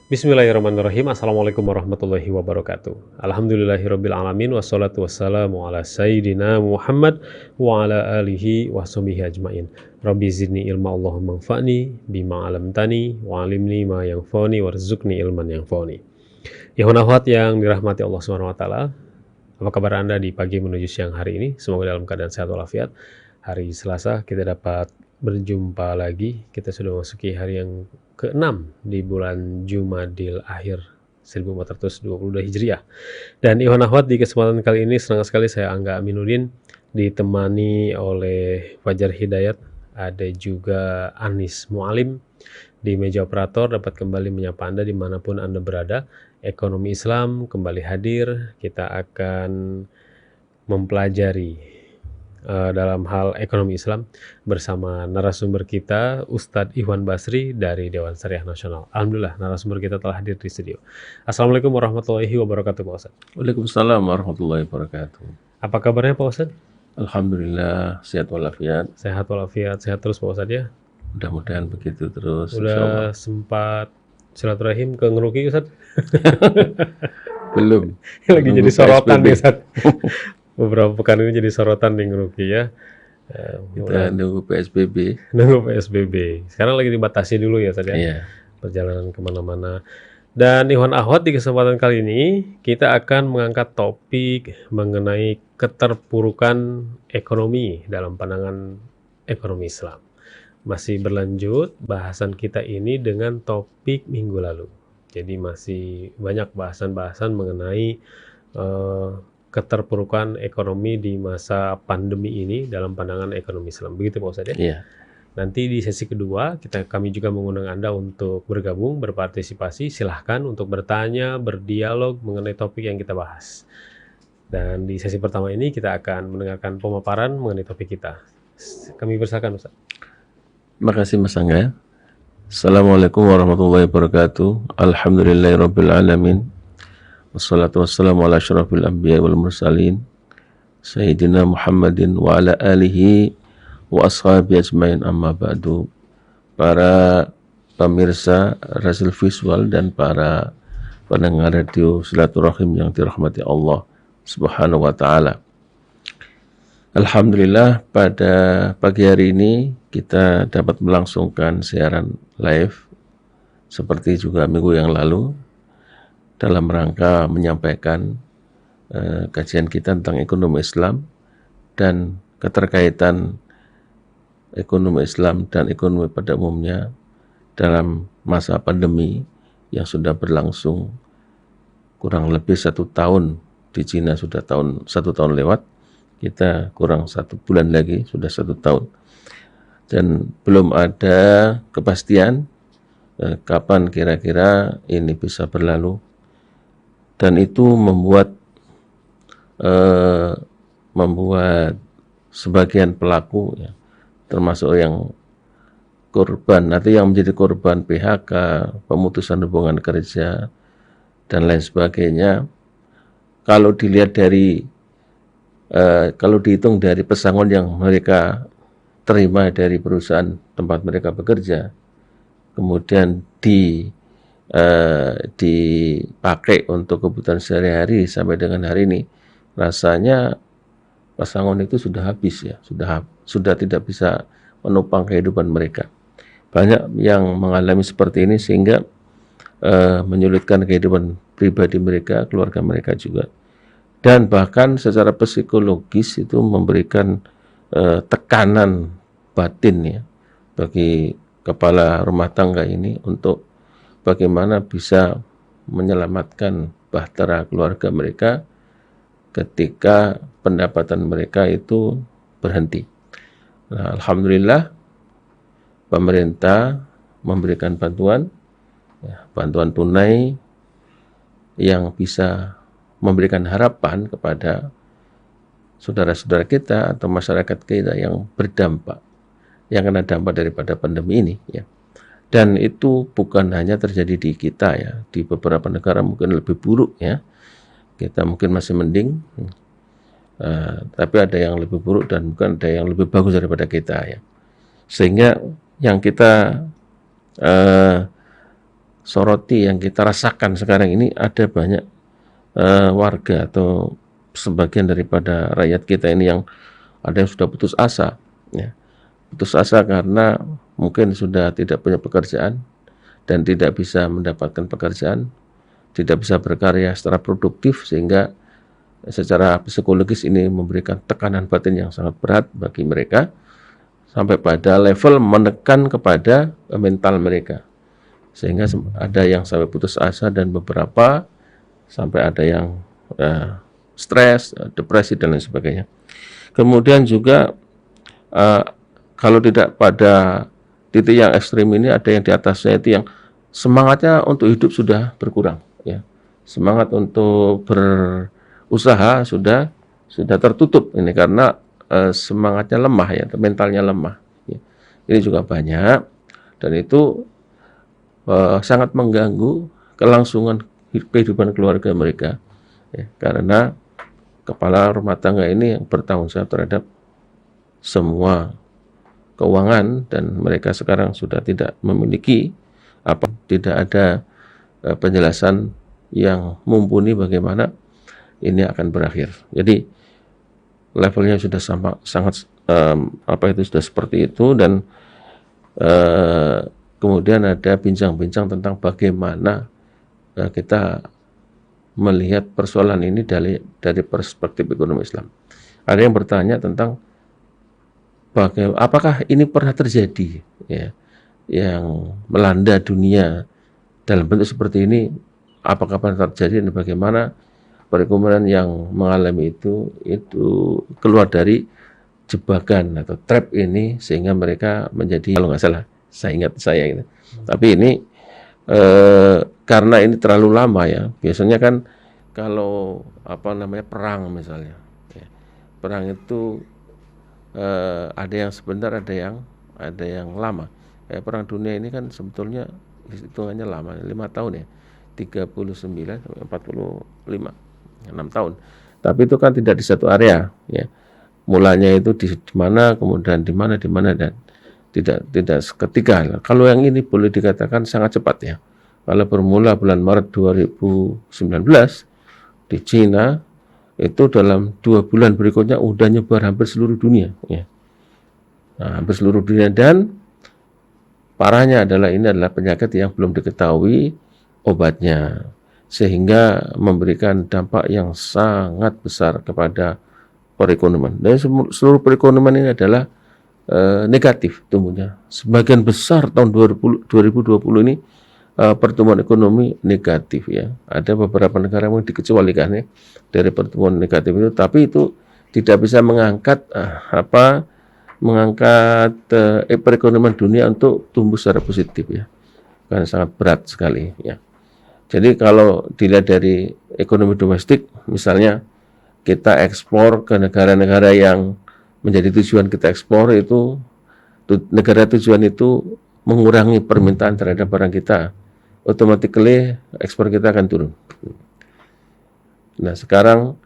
Bismillahirrahmanirrahim. Assalamualaikum warahmatullahi wabarakatuh. Alhamdulillahirabbil alamin wassalatu wassalamu ala sayyidina Muhammad wa ala alihi washabihi ajmain. Rabbi zidni ilma Allahumma anfa'ni bima 'allamtani wa 'allimni ma yanfa'uni warzuqni ilman yanfa'uni. Ikhwan akhwat yang dirahmati Allah Subhanahu wa taala. Apa kabar Anda di pagi menuju siang hari ini? Semoga dalam keadaan sehat walafiat. Hari Selasa kita dapat berjumpa lagi. Kita sudah memasuki hari yang ke-6 di bulan Jumadil Akhir 1422 Hijriah. Dan Ikhwan Akhwat, di kesempatan kali ini senang sekali saya Angga Aminuddin ditemani oleh Fajar Hidayat, ada juga Anis Mualim di meja operator, dapat kembali menyapa Anda dimanapun Anda berada. Ekonomi Islam kembali hadir, kita akan mempelajari dalam hal ekonomi Islam bersama narasumber kita Ustadz Ikhwan Basri dari Dewan Syariah Nasional. Alhamdulillah narasumber kita telah hadir di studio. Assalamualaikum warahmatullahi wabarakatuh Pak Ustadz. Waalaikumsalam warahmatullahi wabarakatuh. Apa kabarnya Pak Ustadz? Alhamdulillah sehat walafiat. Sehat walafiat, sehat terus Pak Ustadz ya. Mudah-mudahan begitu terus. Udah sempat silaturahim ke Ngeruki Ustadz? Belum. Lagi jadi sorotan ya Ustadz. Beberapa pekan ini jadi sorotan di Ngeruki ya. Kita nunggu PSBB. Nunggu PSBB. Sekarang lagi dibatasi dulu ya Ustadz ya. Iya. Perjalanan kemana-mana. Dan Ikhwan Akhwat, di kesempatan kali ini kita akan mengangkat topik mengenai keterpurukan ekonomi dalam pandangan ekonomi Islam. Masih berlanjut bahasan kita ini dengan topik minggu lalu. Jadi masih banyak bahasan-bahasan mengenai keterpurukan ekonomi di masa pandemi ini dalam pandangan ekonomi Islam. Begitu Pak Ustadz ya? Iya. Nanti di sesi kedua kami juga mengundang Anda untuk bergabung, berpartisipasi. Silahkan untuk bertanya, berdialog mengenai topik yang kita bahas. Dan di sesi pertama ini kita akan mendengarkan pemaparan mengenai topik kita. Kami persilakan Ustaz. Terima kasih Mas Angga. Assalamualaikum warahmatullahi wabarakatuh. Alhamdulillahirabbil alamin. Wassalatu wassalamu ala asyrafil anbiya wal mursalin Sayyidina Muhammadin wa ala alihi wa ashabi ajmain, amma ba'du. Para pemirsa Rasul Visual dan para pendengar radio Silaturahim yang dirahmati Allah Subhanahu wa taala. Alhamdulillah pada pagi hari ini kita dapat melangsungkan siaran live seperti juga minggu yang lalu dalam rangka menyampaikan kajian kita tentang ekonomi Islam dan keterkaitan ekonomi Islam dan ekonomi pada umumnya dalam masa pandemi yang sudah berlangsung kurang lebih 1 tahun. Di Cina sudah 1 tahun lewat, kita kurang 1 bulan lagi sudah 1 tahun, dan belum ada kepastian kapan kira-kira ini bisa berlalu. Dan itu membuat sebagian pelaku ya, termasuk yang korban atau yang menjadi korban PHK, pemutusan hubungan kerja dan lain sebagainya, kalau dilihat dari kalau dihitung dari pesangon yang mereka terima dari perusahaan tempat mereka bekerja, kemudian dipakai untuk kebutuhan sehari-hari sampai dengan hari ini, rasanya pesangon itu sudah habis ya, sudah tidak bisa menopang kehidupan mereka. Banyak yang mengalami seperti ini sehingga menyulitkan kehidupan pribadi mereka, keluarga mereka juga, dan bahkan secara psikologis itu memberikan tekanan batin ya bagi kepala rumah tangga ini untuk bagaimana bisa menyelamatkan bahtera keluarga mereka ketika pendapatan mereka itu berhenti. Nah, alhamdulillah pemerintah memberikan bantuan tunai yang bisa memberikan harapan kepada saudara-saudara kita atau masyarakat kita yang berdampak, yang kena dampak daripada pandemi ini ya. Dan itu bukan hanya terjadi di kita ya, di beberapa negara mungkin lebih buruk ya. Kita mungkin masih mending, tapi ada yang lebih buruk dan mungkin ada yang lebih bagus daripada kita ya. Sehingga yang kita soroti, yang kita rasakan sekarang ini, ada banyak warga atau sebagian daripada rakyat kita ini yang ada yang sudah putus asa, ya. Putus asa karena mungkin sudah tidak punya pekerjaan dan tidak bisa mendapatkan pekerjaan, tidak bisa berkarya secara produktif, sehingga secara psikologis ini memberikan tekanan batin yang sangat berat bagi mereka, sampai pada level menekan kepada mental mereka, sehingga ada yang sampai putus asa dan beberapa sampai ada yang stres, depresi dan lain sebagainya. Kemudian juga kalau tidak pada titik yang ekstrim ini, ada yang di atasnya itu yang semangatnya untuk hidup sudah berkurang, ya. Semangat untuk berusaha sudah tertutup ini karena semangatnya lemah, ya, mentalnya lemah, ya. Ini juga banyak, dan itu sangat mengganggu kelangsungan kehidupan keluarga mereka, ya, karena kepala rumah tangga ini yang bertanggung jawab terhadap semua keuangan, dan mereka sekarang sudah tidak memiliki tidak ada penjelasan yang mumpuni bagaimana ini akan berakhir. Jadi levelnya sudah sangat sudah seperti itu, dan kemudian ada bincang-bincang tentang bagaimana kita melihat persoalan ini dari perspektif ekonomi Islam. Ada yang bertanya tentang apakah ini pernah terjadi, ya, yang melanda dunia dalam bentuk seperti ini, apakah pernah terjadi dan bagaimana perekonomian yang mengalami itu keluar dari jebakan atau trap ini, sehingga mereka menjadi, kalau nggak salah, saya ingat gitu. Tapi ini karena ini terlalu lama, ya. Biasanya kan kalau perang misalnya, ya, perang itu ada yang sebentar, ada yang lama. Perang dunia ini kan sebetulnya hitungannya lama, 5 tahun, ya, 39 sampai 45, 6 tahun. Tapi itu kan tidak di satu area, ya. Mulanya itu di mana, kemudian di mana, dan tidak seketika. Kalau yang ini boleh dikatakan sangat cepat, ya. Kalau bermula bulan Maret 2019 di Cina, itu dalam 2 bulan berikutnya udah nyebar hampir seluruh dunia, ya. Nah, hampir seluruh dunia, dan parahnya adalah ini adalah penyakit yang belum diketahui obatnya, sehingga memberikan dampak yang sangat besar kepada perekonomian. Dan seluruh perekonomian ini adalah negatif tumbuhnya. Sebagian besar tahun 2020 ini pertumbuhan ekonomi negatif, ya. Ada beberapa negara yang dikecualikan, ya, dari pertumbuhan negatif itu, tapi itu tidak bisa mengangkat perekonomian dunia untuk tumbuh secara positif, ya. Karena sangat berat sekali, ya. Jadi kalau dilihat dari ekonomi domestik, misalnya kita ekspor ke negara-negara yang menjadi tujuan kita ekspor, itu negara tujuan itu mengurangi permintaan terhadap barang kita, automatically ekspor kita akan turun. Nah, sekarang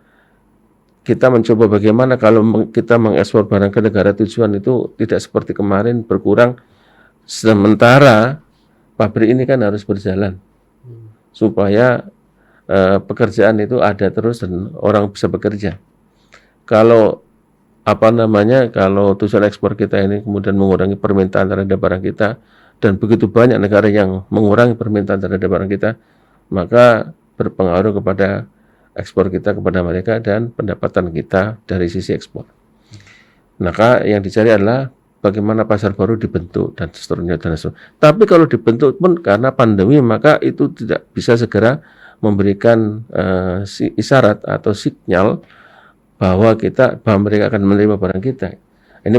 kita mencoba bagaimana kalau kita mengekspor barang ke negara tujuan itu tidak seperti kemarin berkurang, sementara pabrik ini kan harus berjalan supaya pekerjaan itu ada terus dan orang bisa bekerja. Kalau kalau tujuan ekspor kita ini kemudian mengurangi permintaan terhadap barang kita, dan begitu banyak negara yang mengurangi permintaan terhadap barang kita, maka berpengaruh kepada ekspor kita kepada mereka dan pendapatan kita dari sisi ekspor. Maka yang dicari adalah bagaimana pasar baru dibentuk dan seterusnya. Tapi kalau dibentuk pun karena pandemi, maka itu tidak bisa segera memberikan isyarat atau sinyal bahwa mereka akan menerima barang kita. Ini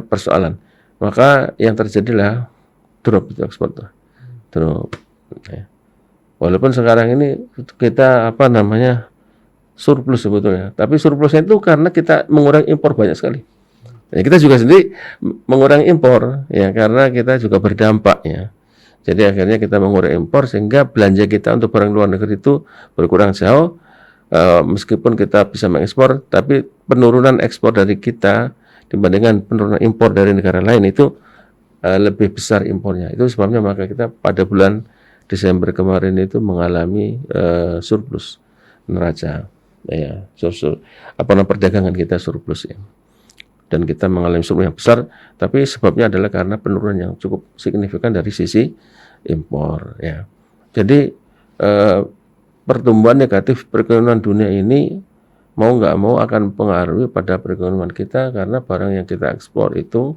persoalan. Maka yang terjadilah drop itu ekspor, drop. Ya. Walaupun sekarang ini kita surplus sebetulnya, tapi surplusnya itu karena kita mengurangi impor banyak sekali. Ya, kita juga sendiri mengurangi impor, ya, karena kita juga berdampak, ya. Jadi akhirnya kita mengurangi impor sehingga belanja kita untuk barang luar negeri itu berkurang jauh. Meskipun kita bisa mengekspor, tapi penurunan ekspor dari kita dibandingkan penurunan impor dari negara lain itu lebih besar impornya. Itu sebabnya maka kita pada bulan Desember kemarin itu mengalami surplus neraca, ya, perdagangan kita surplus ya. Dan kita mengalami surplus yang besar, tapi sebabnya adalah karena penurunan yang cukup signifikan dari sisi impor ya. Jadi pertumbuhan negatif perekonomian dunia ini mau nggak mau akan mempengaruhi pada perekonomian kita, karena barang yang kita ekspor itu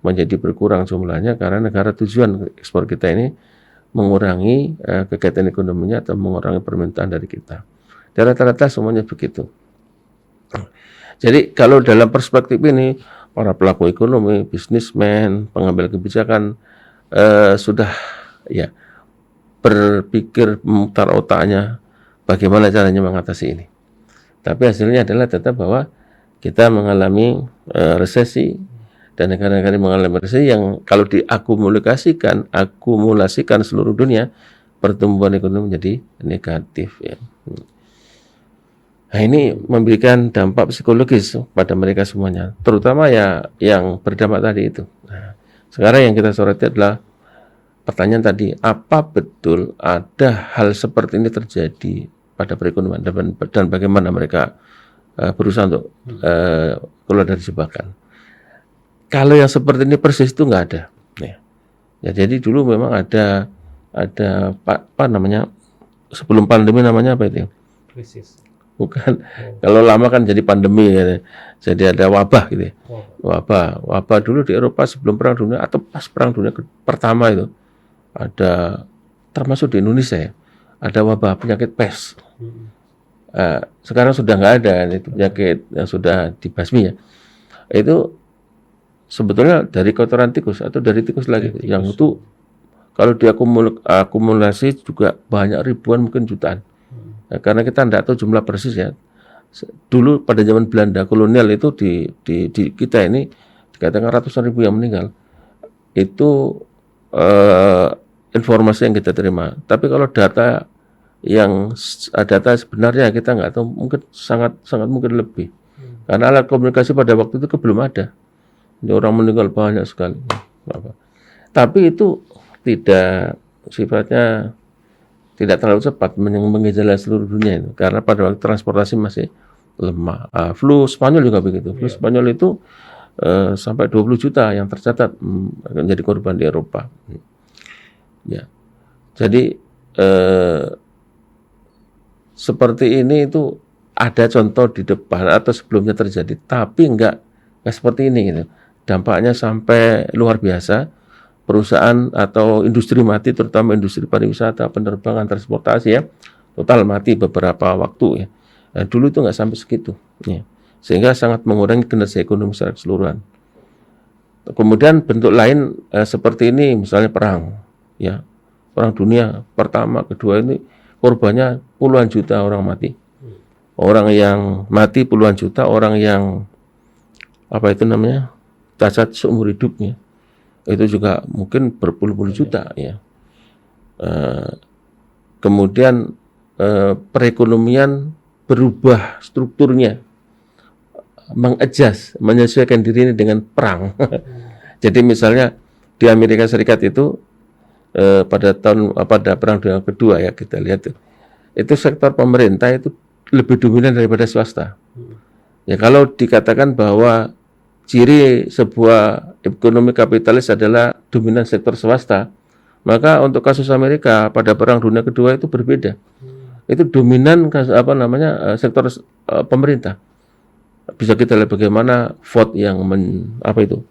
menjadi berkurang jumlahnya karena negara tujuan ekspor kita ini mengurangi kegiatan ekonominya atau mengurangi permintaan dari kita. Dan rata-rata semuanya begitu. Jadi kalau dalam perspektif ini, para pelaku ekonomi, bisnismen, pengambil kebijakan sudah ya berpikir, memutar otaknya bagaimana caranya mengatasi ini. Tapi hasilnya adalah tetap bahwa kita mengalami resesi, dan negara-negara yang mengalami resesi yang kalau diakumulasikan seluruh dunia, pertumbuhan ekonomi menjadi negatif ya. Nah, ini memberikan dampak psikologis pada mereka semuanya, terutama ya yang berdampak tadi itu. Nah, sekarang yang kita soroti adalah pertanyaan tadi, apa betul ada hal seperti ini terjadi pada perekonomian, dan bagaimana mereka berusaha untuk keluar dari jebakan. Kalau yang seperti ini persis itu nggak ada. Ya, jadi dulu memang ada apa namanya, sebelum pandemi namanya apa itu? Krisis. Bukan. Kalau lama kan jadi pandemi ya. Jadi ada wabah gitu ya. Wabah dulu di Eropa sebelum perang dunia atau pas perang dunia pertama itu ada, termasuk di Indonesia ya, ada wabah penyakit pes. Sekarang sudah nggak ada, itu penyakit yang sudah dibasmi ya. Itu sebetulnya dari kotoran tikus atau dari tikus lagi, yang itu kalau diakumulasi juga banyak ribuan mungkin jutaan. Karena kita tidak tahu jumlah persis ya. Dulu pada zaman Belanda kolonial itu di kita ini dikatakan ratusan ribu yang meninggal. Itu informasi yang kita terima. Tapi kalau data sebenarnya kita nggak tahu, mungkin sangat mungkin lebih. Karena alat komunikasi pada waktu itu belum ada. Jadi orang meninggal banyak sekali. Tapi itu tidak sifatnya, tidak terlalu cepat mengejala seluruh dunia itu, karena pada waktu transportasi masih lemah. Flu Spanyol juga begitu. Flu Spanyol itu sampai 20 juta yang tercatat menjadi korban di Eropa. Ya, jadi seperti ini itu ada contoh di depan atau sebelumnya terjadi, tapi enggak seperti ini gitu. Dampaknya sampai luar biasa. Perusahaan atau industri mati, terutama industri pariwisata, penerbangan, transportasi ya, total mati beberapa waktu ya. Nah, dulu itu nggak sampai segitu, ya. Sehingga sangat mengurangi kinerja ekonomi secara keseluruhan. Kemudian bentuk lain seperti ini, misalnya perang, ya, perang dunia pertama, kedua, ini korbannya puluhan juta orang mati, orang yang mati puluhan juta, orang yang apa itu namanya, cacat seumur hidupnya. Itu juga mungkin berpuluh-puluh juta ya. Kemudian perekonomian berubah strukturnya, menyesuaikan diri ini dengan perang. Jadi misalnya di Amerika Serikat itu pada perang dunia kedua ya, kita lihat itu sektor pemerintah itu lebih dominan daripada swasta. Ya, kalau dikatakan bahwa ciri sebuah ekonomi kapitalis adalah dominan sektor swasta, maka untuk kasus Amerika pada perang dunia kedua itu berbeda. Itu dominan sektor pemerintah. Bisa kita lihat bagaimana Ford yang membuat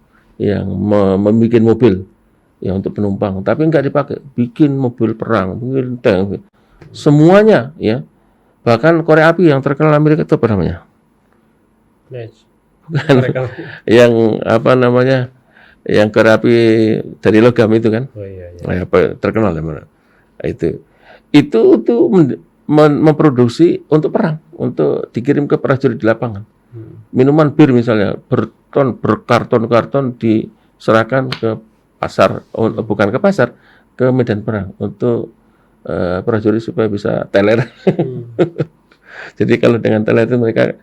mobil yang untuk penumpang, tapi enggak dipakai, bikin mobil perang, bikin tank, semuanya ya. Bahkan korek api yang terkenal Amerika itu apa namanya? Bukan, yang yang korek api dari logam itu kan? Oh iya. Terkenal ya, itu memproduksi untuk perang, untuk dikirim ke prajurit di lapangan. Minuman bir misalnya berkarton-karton diserahkan ke pasar, bukan ke pasar, ke medan perang untuk prajurit supaya bisa teler. Jadi kalau dengan teler itu mereka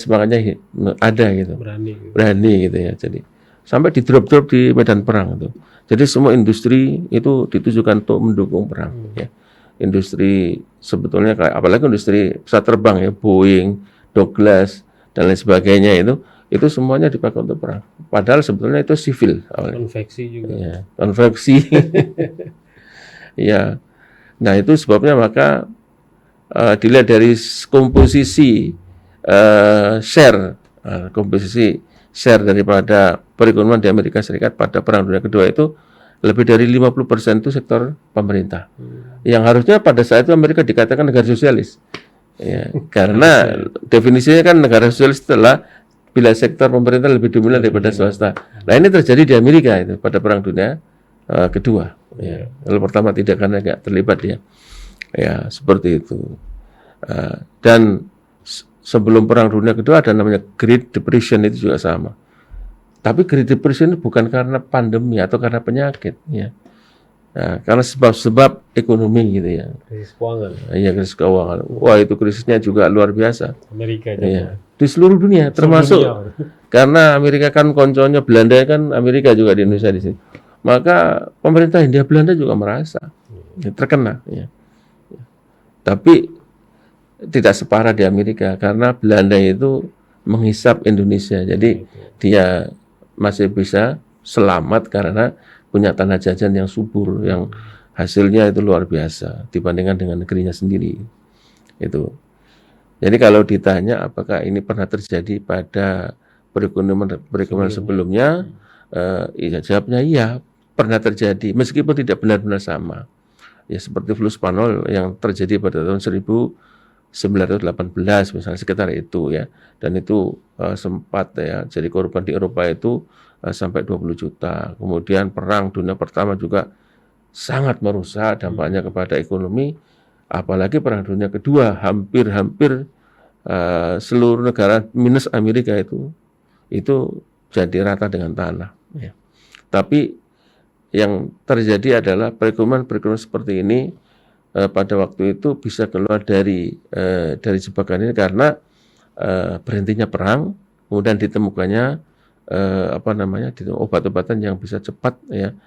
semangatnya ada gitu, berani gitu ya. Jadi sampai di drop-drop di medan perang itu. Jadi semua industri itu ditujukan untuk mendukung perang. Ya. Industri sebetulnya kayak apalagi industri pesawat terbang ya, Boeing, Douglas dan lain sebagainya itu semuanya dipakai untuk perang. Padahal sebetulnya itu sivil. Konveksi juga. Ya, konveksi. Ya. Nah itu sebabnya maka dilihat dari komposisi komposisi share daripada perekonomian di Amerika Serikat pada Perang Dunia Kedua itu lebih dari 50% itu sektor pemerintah. Yang harusnya pada saat itu Amerika dikatakan negara sosialis. Ya, karena definisinya kan negara sosialis setelah bila sektor pemerintah lebih dominan daripada swasta. Nah ini terjadi di Amerika itu pada Perang Dunia Kedua. Ya. Kalau pertama tidak karena nggak terlibat dia. Ya seperti itu. Dan sebelum Perang Dunia Kedua ada namanya Great Depression, itu juga sama. Tapi Great Depression itu bukan karena pandemi atau karena penyakit, ya. Nah, karena sebab-sebab ekonomi gitu ya. Krisis keuangan. Iya, krisis keuangan. Wah itu krisisnya juga luar biasa. Amerika juga. Ya. Di seluruh dunia, termasuk karena Amerika kan konconya Belanda kan Amerika juga di Indonesia di sini. Maka pemerintah Hindia Belanda juga merasa terkena. Ya. Tapi tidak separah di Amerika karena Belanda itu menghisap Indonesia. Jadi dia masih bisa selamat karena punya tanah jajan yang subur, yang hasilnya itu luar biasa dibandingkan dengan negerinya sendiri. Itu. Jadi kalau ditanya apakah ini pernah terjadi pada perekonomian sebelumnya, ya jawabnya iya, pernah terjadi meskipun tidak benar-benar sama. Ya seperti flu Spanyol yang terjadi pada tahun 1918 misalnya sekitar itu ya, dan itu sempat ya jadi korban di Eropa itu sampai 20 juta. Kemudian perang dunia pertama juga sangat merusak dampaknya kepada ekonomi, apalagi perang dunia kedua hampir seluruh negara minus Amerika itu jadi rata dengan tanah ya. Tapi yang terjadi adalah perekonomian seperti ini pada waktu itu bisa keluar dari jebakan ini karena berhentinya perang, kemudian ditemukannya obat-obatan yang bisa cepat ya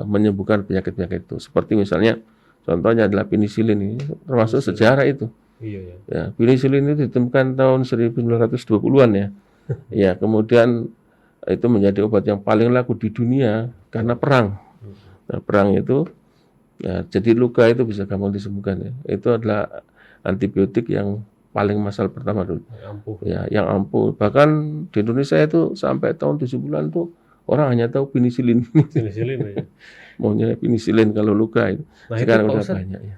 menyembuhkan penyakit-penyakit itu. Seperti misalnya contohnya adalah penisilin ini termasuk sejarah itu. Iya, ya. Ya, penisilin itu ditemukan tahun 1920-an ya. Ya, kemudian itu menjadi obat yang paling laku di dunia karena perang. Nah, perang itu ya, jadi luka itu bisa gampang disembuhkan ya. Itu adalah antibiotik yang paling masal pertama dulu. Ya, yang ampuh. Bahkan di Indonesia itu sampai tahun 70-an tuh orang hanya tahu penisilin. Penisilin ya. Maunya penisilin kalau luka itu. Nah, sekarang itu, udah Ustaz, banyak ya.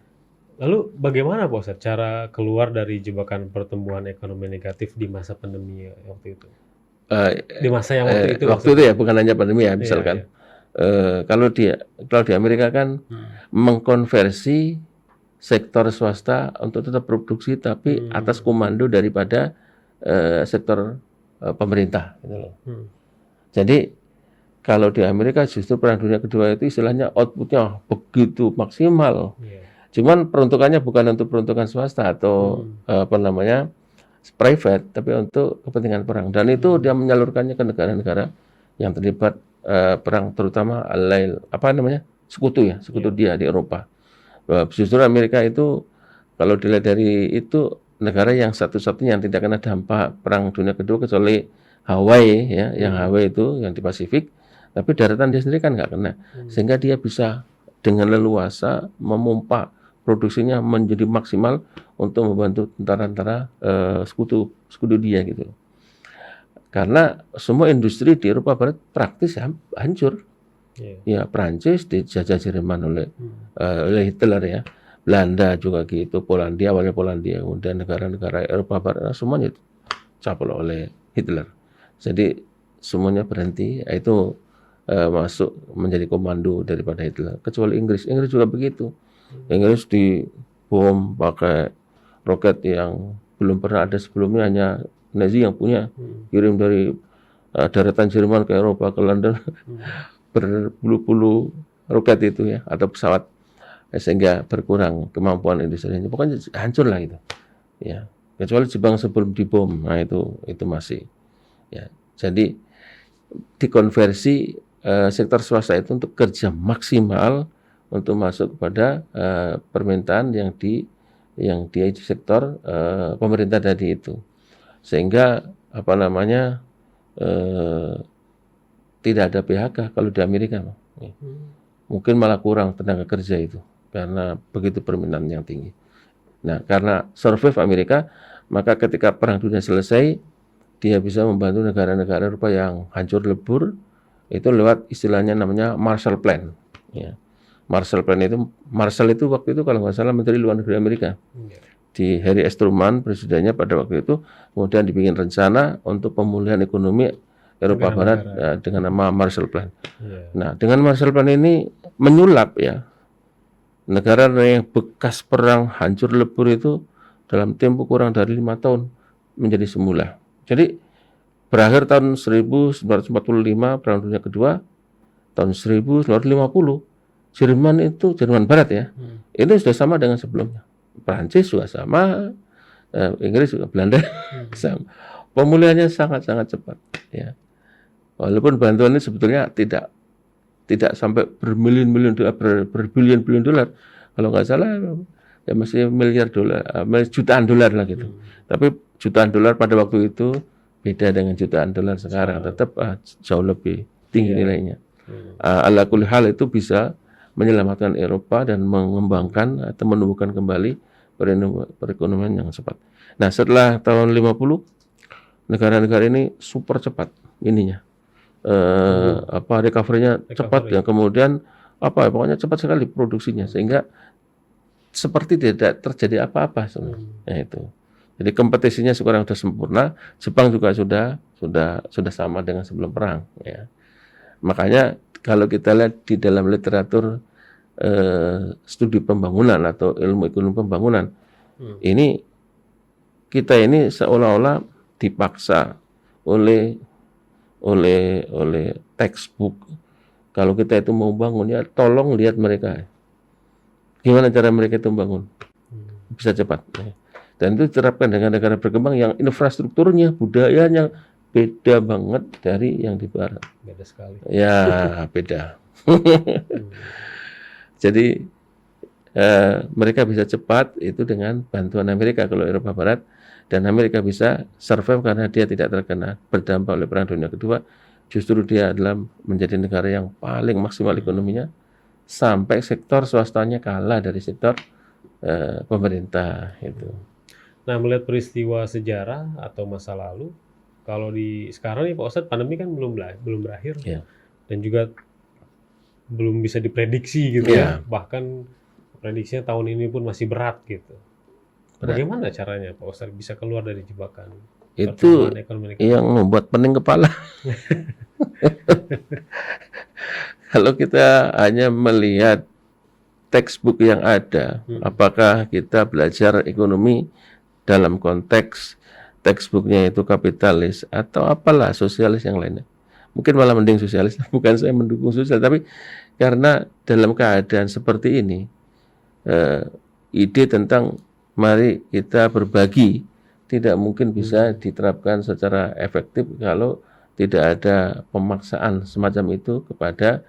Lalu bagaimana Pak Ustaz cara keluar dari jebakan pertumbuhan ekonomi negatif di masa pandemi waktu itu? Di masa yang waktu itu. Waktu itu ya bukan hanya pandemi ya, misalkan. Iya. Kalau di Amerika kan mengkonversi sektor swasta untuk tetap produksi tapi atas komando daripada sektor pemerintah gitu loh. Jadi kalau di Amerika justru Perang Dunia Kedua itu istilahnya outputnya begitu maksimal. Cuman peruntukannya bukan untuk peruntukan swasta atau private, tapi untuk kepentingan perang. Dan itu dia menyalurkannya ke negara-negara yang terlibat perang, terutama sekutu dia di Eropa. Justru Amerika itu kalau dilihat dari itu negara yang satu-satunya yang tidak kena dampak Perang Dunia Kedua kecuali Hawaii ya, yang Hawaii itu yang di Pasifik, tapi daratan dia sendiri kan nggak kena, sehingga dia bisa dengan leluasa memompa produksinya menjadi maksimal untuk membantu tentara-tentara sekutu dia gitu. Karena semua industri di Eropa Barat praktis hancur. Ya Prancis dijajah Jerman oleh Hitler ya, Belanda juga gitu, awalnya Polandia, kemudian negara-negara Eropa Barat semuanya capul oleh Hitler. Jadi semuanya berhenti, itu masuk menjadi komando daripada Hitler. Kecuali Inggris juga begitu. Inggris dibom pakai roket yang belum pernah ada sebelumnya, hanya Nazi yang punya, kirim dari daratan Jerman ke Eropa ke London. Berpuluh-puluh roket itu ya atau pesawat, sehingga berkurang kemampuan industrinya. Pokoknya hancur lah itu. Ya, kecuali Jepang sebelum dibom. Nah itu masih. Ya. Jadi dikonversi sektor swasta itu untuk kerja maksimal untuk masuk kepada permintaan yang di sektor pemerintah tadi itu, sehingga apa namanya tidak ada PHK kalau di Amerika. Mungkin malah kurang tenaga kerja itu karena begitu permintaan yang tinggi. Nah, karena survive Amerika, maka ketika Perang Dunia selesai, dia bisa membantu negara-negara Eropa yang hancur lebur, itu lewat istilahnya namanya Marshall Plan. Ya. Marshall Plan itu, Marshall itu waktu itu kalau nggak salah Menteri Luar Negeri Amerika. Di Harry S. Truman, presidennya pada waktu itu, kemudian dibikin rencana untuk pemulihan ekonomi Eropa Barat dengan nama Marshall Plan. Nah, dengan Marshall Plan ini menyulap ya, negara yang bekas perang hancur lebur itu dalam tempo kurang dari 5 tahun menjadi semula. Jadi berakhir tahun 1945 Perang Dunia Kedua, tahun 1950 Jerman itu, Jerman Barat ya, itu sudah sama dengan sebelumnya. Prancis juga sama, Inggris juga, Belanda sama. Pemulihannya sangat-sangat cepat ya. Walaupun bantuan ini sebetulnya tidak sampai bermiliun-miliun dolar, berbilion-bilion dolar. Kalau nggak salah ya masih miliar dolar, jutaan dolar lah gitu. Tapi jutaan dolar pada waktu itu beda dengan jutaan dolar sekarang, tetap jauh lebih tinggi nilainya. Ala kulli hal itu bisa menyelamatkan Eropa dan mengembangkan atau menumbuhkan kembali perekonomian yang cepat. Nah, setelah tahun 50 negara-negara ini super cepat ininya. Recovery-nya cepat ya, kemudian pokoknya cepat sekali produksinya sehingga seperti tidak terjadi apa-apa sebenarnya itu. Jadi kompetisinya sekarang sudah sempurna. Jepang juga sudah sama dengan sebelum perang ya. Makanya kalau kita lihat di dalam literatur studi pembangunan atau ilmu ekonomi pembangunan, ini kita ini seolah-olah dipaksa oleh textbook. Kalau kita itu mau bangun ya tolong lihat mereka. Gimana cara mereka itu bangun? Bisa cepat. Dan itu diterapkan dengan negara berkembang yang infrastrukturnya, budayanya beda banget dari yang di barat. Beda sekali. Ya, beda. Jadi mereka bisa cepat itu dengan bantuan Amerika kalau Eropa Barat, dan Amerika bisa survive karena dia tidak terkena berdampak oleh Perang Dunia Kedua. Justru dia adalah menjadi negara yang paling maksimal ekonominya sampai sektor swastanya kalah dari sektor pemerintah itu. Nah, melihat peristiwa sejarah atau masa lalu, kalau di sekarang nih Pak Ustadz, pandemi kan belum berakhir dan juga belum bisa diprediksi gitu ya. Bahkan prediksinya tahun ini pun masih berat gitu. Bagaimana caranya Pak Ustadz bisa keluar dari jebakan? Itu yang membuat pening kepala. Kalau kita hanya melihat textbook yang ada, apakah kita belajar ekonomi dalam konteks textbooknya itu kapitalis atau apalah sosialis yang lainnya. Mungkin malah mending sosialis, bukan saya mendukung sosial, tapi karena dalam keadaan seperti ini, ide tentang mari kita berbagi tidak mungkin bisa diterapkan secara efektif kalau tidak ada pemaksaan semacam itu kepada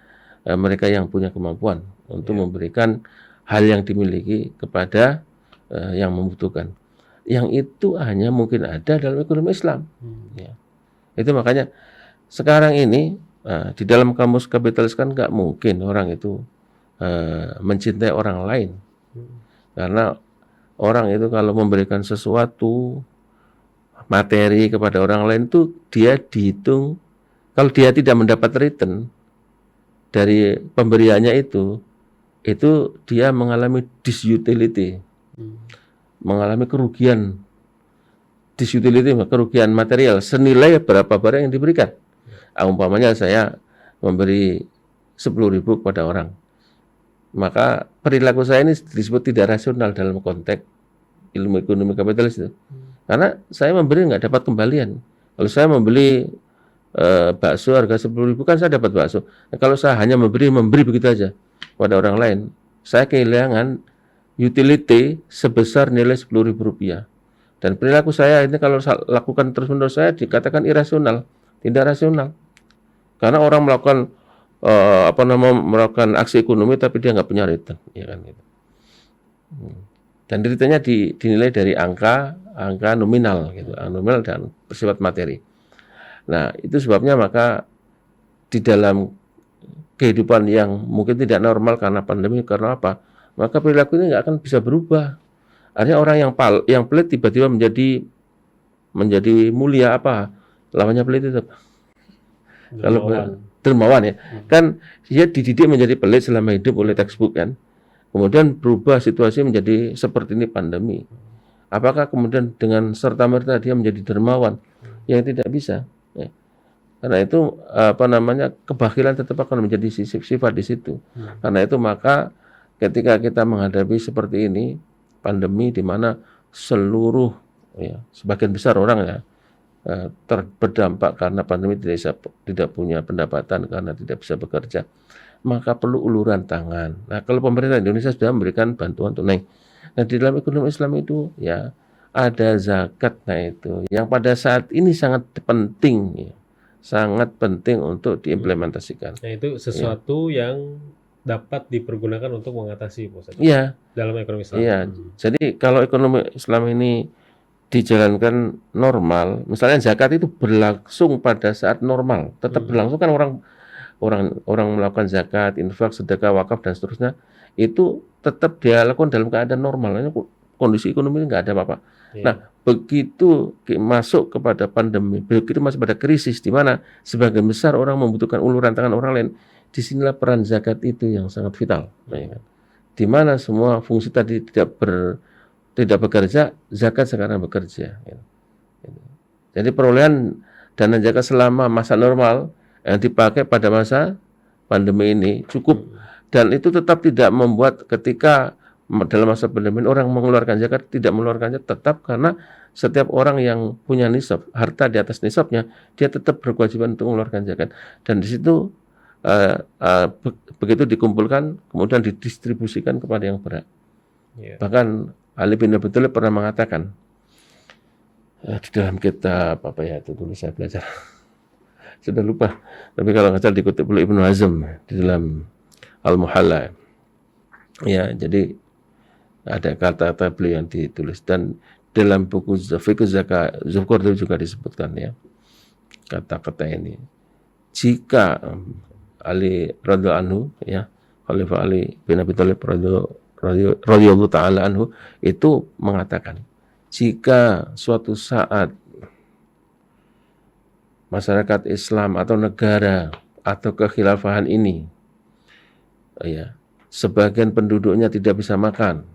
mereka yang punya kemampuan untuk memberikan hal yang dimiliki kepada yang membutuhkan. Yang itu hanya mungkin ada dalam ekonomi Islam. Ya. Itu makanya sekarang ini di dalam kamus kapitalis kan nggak mungkin orang itu mencintai orang lain, karena orang itu kalau memberikan sesuatu materi kepada orang lain itu dia dihitung, kalau dia tidak mendapat return dari pemberiannya itu dia mengalami disutility, mengalami kerugian kerugian material senilai berapa barang yang diberikan. Umpamanya saya memberi 10.000 kepada orang, maka perilaku saya ini disebut tidak rasional dalam konteks ilmu ekonomi kapitalis itu. Karena saya memberi nggak dapat kembalian. Kalau saya membeli bakso harga 10.000 kan saya dapat bakso. Nah, kalau saya hanya memberi begitu aja pada orang lain, saya kehilangan utility sebesar nilai Rp10.000. Dan perilaku saya ini kalau lakukan terus-menerus saya dikatakan irasional, tidak rasional. Karena orang melakukan melakukan aksi ekonomi tapi dia nggak punya return, ya kan gitu. Dan returnnya dinilai dari angka nominal gitu, nominal dan bersifat materi. Nah, itu sebabnya maka di dalam kehidupan yang mungkin tidak normal karena pandemi, karena apa? Maka perilaku ini nggak akan bisa berubah. Artinya orang yang pelit tiba-tiba menjadi mulia, apa? Lawannya pelit itu apa? Kalau dermawan ya. Kan dia dididik menjadi pelit selama hidup oleh textbook kan. Kemudian berubah situasi menjadi seperti ini pandemi. Apakah kemudian dengan serta-merta dia menjadi dermawan? Yang tidak bisa. Ya. Karena itu kebakilan tetap akan menjadi sifat di situ. Karena itu maka ketika kita menghadapi seperti ini pandemi di mana seluruh sebagian besar orang ya berdampak karena pandemi tidak punya pendapatan karena tidak bisa bekerja, maka perlu uluran tangan. Nah, kalau pemerintah Indonesia sudah memberikan bantuan tunai. Nah, di dalam ekonomi Islam itu ya ada zakat, nah itu yang pada saat ini sangat penting ya. Sangat penting untuk diimplementasikan. Nah, itu sesuatu yang dapat dipergunakan untuk mengatasi Iya. dalam ekonomi Islam. Iya. Jadi kalau ekonomi Islam ini dijalankan normal, misalnya zakat itu berlangsung pada saat normal, tetap berlangsung kan orang melakukan zakat, infak, sedekah, wakaf dan seterusnya itu tetap dia lakukan dalam keadaan normal. Kondisi ekonomi ini nggak ada apa-apa. Nah, begitu masuk kepada pandemi, begitu masuk pada krisis di mana sebagian besar orang membutuhkan uluran tangan orang lain, disinilah peran zakat itu yang sangat vital. Di mana semua fungsi tadi tidak bekerja, zakat sekarang bekerja. Jadi perolehan dana zakat selama masa normal yang dipakai pada masa pandemi ini cukup, dan itu tetap tidak membuat ketika dalam masa pandemi orang mengeluarkan zakat tidak mengeluarkan zakat, tetap karena setiap orang yang punya nisab, harta di atas nisabnya, dia tetap berkewajiban untuk mengeluarkan zakat. Dan di situ begitu dikumpulkan kemudian didistribusikan kepada yang berhak. Bahkan Ali bin Abi Thalib pernah mengatakan di dalam kitab apa ya itu dulu saya belajar sudah lupa, tapi kalau nggak salah dikutip oleh Ibnu Hazm di dalam Al-Muhalla ya. Jadi ada kata-kata beliau yang ditulis, dan dalam buku Fiqh Zakat Zulqarnain juga disebutkan ya kata-kata ini. Jika Ali radhiyallahu anhu ya, Khalifah Ali bin Abi Thalib radhiyallahu taala anhu itu mengatakan, jika suatu saat masyarakat Islam atau negara atau kekhilafahan ini ya, sebagian penduduknya tidak bisa makan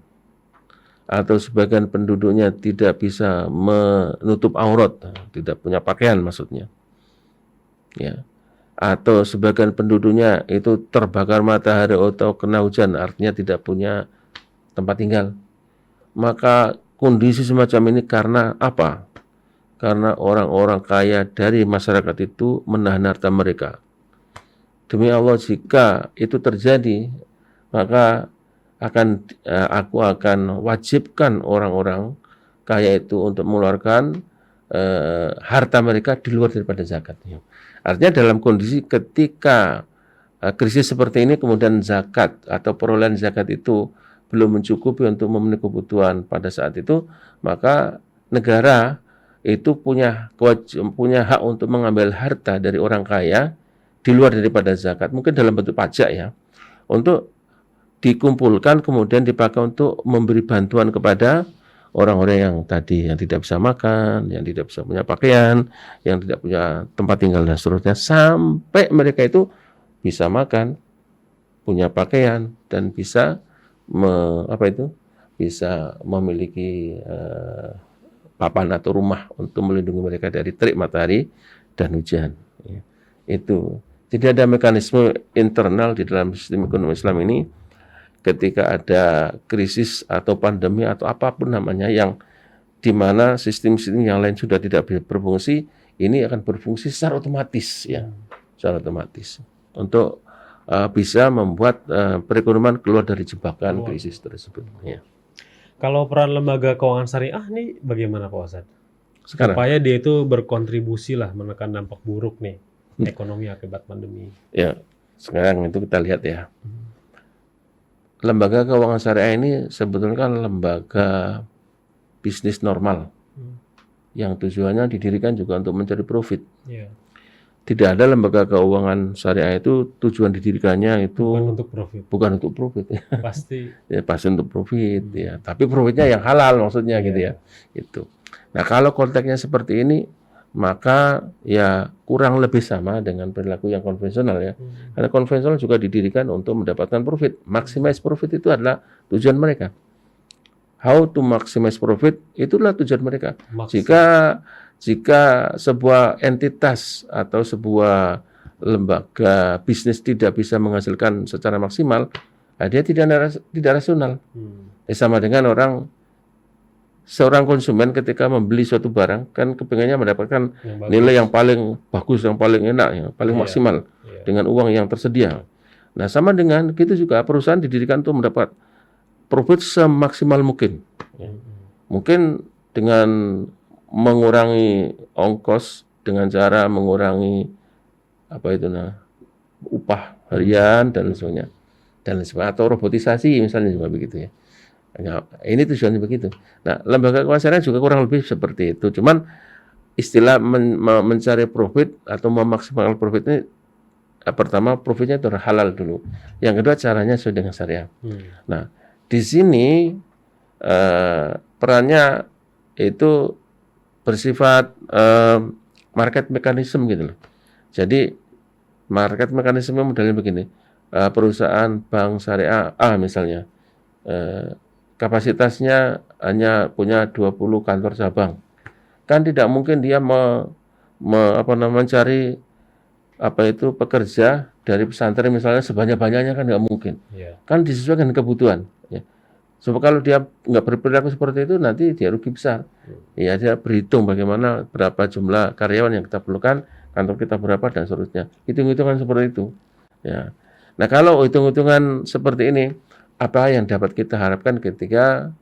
atau sebagian penduduknya tidak bisa menutup aurat, tidak punya pakaian maksudnya ya, atau sebagian penduduknya itu terbakar matahari atau kena hujan, artinya tidak punya tempat tinggal, maka kondisi semacam ini karena apa? Karena orang-orang kaya dari masyarakat itu menahan harta mereka. Demi Allah, jika itu terjadi, maka aku akan wajibkan orang-orang kaya itu untuk mengeluarkan harta mereka di luar daripada zakatnya. Artinya dalam kondisi ketika krisis seperti ini, kemudian zakat atau perolehan zakat itu belum mencukupi untuk memenuhi kebutuhan pada saat itu, maka negara itu punya hak untuk mengambil harta dari orang kaya di luar daripada zakat, mungkin dalam bentuk pajak ya, untuk dikumpulkan kemudian dipakai untuk memberi bantuan kepada orang-orang yang tadi yang tidak bisa makan, yang tidak bisa punya pakaian, yang tidak punya tempat tinggal dan seterusnya, sampai mereka itu bisa makan, punya pakaian, dan bisa bisa memiliki papan atau rumah untuk melindungi mereka dari terik matahari dan hujan. Itu. Jadi ada mekanisme internal di dalam sistem ekonomi Islam ini, ketika ada krisis atau pandemi atau apapun namanya, yang di mana sistem-sistem yang lain sudah tidak berfungsi, ini akan berfungsi secara otomatis ya, secara otomatis untuk bisa membuat perekonomian keluar dari jebakan krisis tersebut. Ya. Kalau peran lembaga keuangan syariah nih bagaimana Pak Ustadz? Supaya dia itu berkontribusi lah menekan dampak buruk nih ekonomi akibat pandemi. Ya, sekarang itu kita lihat ya. Lembaga keuangan syariah ini sebetulnya kan lembaga bisnis normal yang tujuannya didirikan juga untuk mencari profit. Ya. Tidak ada lembaga keuangan syariah itu tujuan didirikannya itu Bukan untuk profit. bukan untuk profit. Pasti. Ya pasti untuk profit ya. Tapi profitnya yang halal maksudnya gitu ya. Itu. Nah, kalau konteksnya seperti ini maka ya kurang lebih sama dengan perilaku yang konvensional ya. Karena konvensional juga didirikan untuk mendapatkan profit. Maximize profit itu adalah tujuan mereka. How to maximize profit itulah tujuan mereka. Jika sebuah entitas atau sebuah lembaga bisnis tidak bisa menghasilkan secara maksimal, dia tidak rasional. Sama dengan seorang konsumen ketika membeli suatu barang kan kepengennya mendapatkan nilai yang paling bagus, yang paling enak, yang paling maksimal dengan uang yang tersedia. Nah, sama dengan gitu juga perusahaan didirikan untuk mendapat profit semaksimal mungkin. Mungkin dengan mengurangi ongkos, dengan cara mengurangi upah harian dan sebagainya, atau robotisasi misalnya juga begitu ya. Nah, ini tujuannya begitu. Nah, lembaga keuangan syariah juga kurang lebih seperti itu. Cuman istilah mencari profit atau memaksimalkan profit ini pertama profitnya itu halal dulu. Yang kedua caranya sesuai dengan syariah. Nah, di sini perannya itu bersifat market mechanism gitu loh. Jadi market mechanism modelnya begini. Perusahaan bank syariah A misalnya kapasitasnya hanya punya 20 kantor cabang. Kan tidak mungkin dia mencari pekerja dari pesantren misalnya sebanyak-banyaknya kan nggak mungkin. Kan disesuaikan dengan kebutuhan. Ya. Sebab kalau dia nggak berperilaku seperti itu nanti dia rugi besar. Ya dia berhitung bagaimana berapa jumlah karyawan yang kita perlukan, kantor kita berapa dan seterusnya. Hitung-hitungan seperti itu. Ya. Nah kalau hitung-hitungan seperti ini, apa yang dapat kita harapkan ketika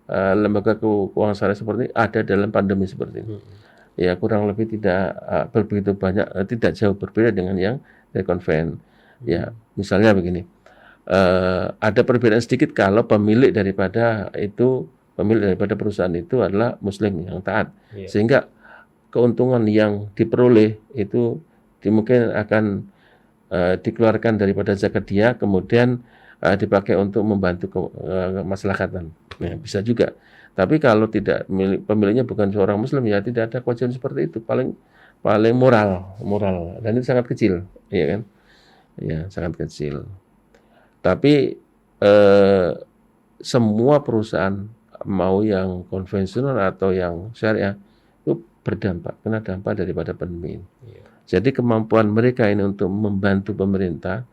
lembaga keuangan syariah seperti ini ada dalam pandemi seperti ini? Ya kurang lebih tidak begitu banyak, tidak jauh berbeda dengan yang dari konven. Ya misalnya begini. Ada perbedaan sedikit kalau pemilik daripada perusahaan itu adalah muslim yang taat, sehingga keuntungan yang diperoleh itu mungkin akan dikeluarkan daripada zakat dia, kemudian dipakai untuk membantu kemaslahatan. Nah, bisa juga. Tapi kalau tidak pemiliknya bukan seorang muslim ya tidak ada kewajiban seperti itu, paling moral dan itu sangat kecil, ya kan? Ya sangat kecil. Tapi semua perusahaan mau yang konvensional atau yang syariah itu kena dampak daripada pandemi. Jadi kemampuan mereka ini untuk membantu pemerintah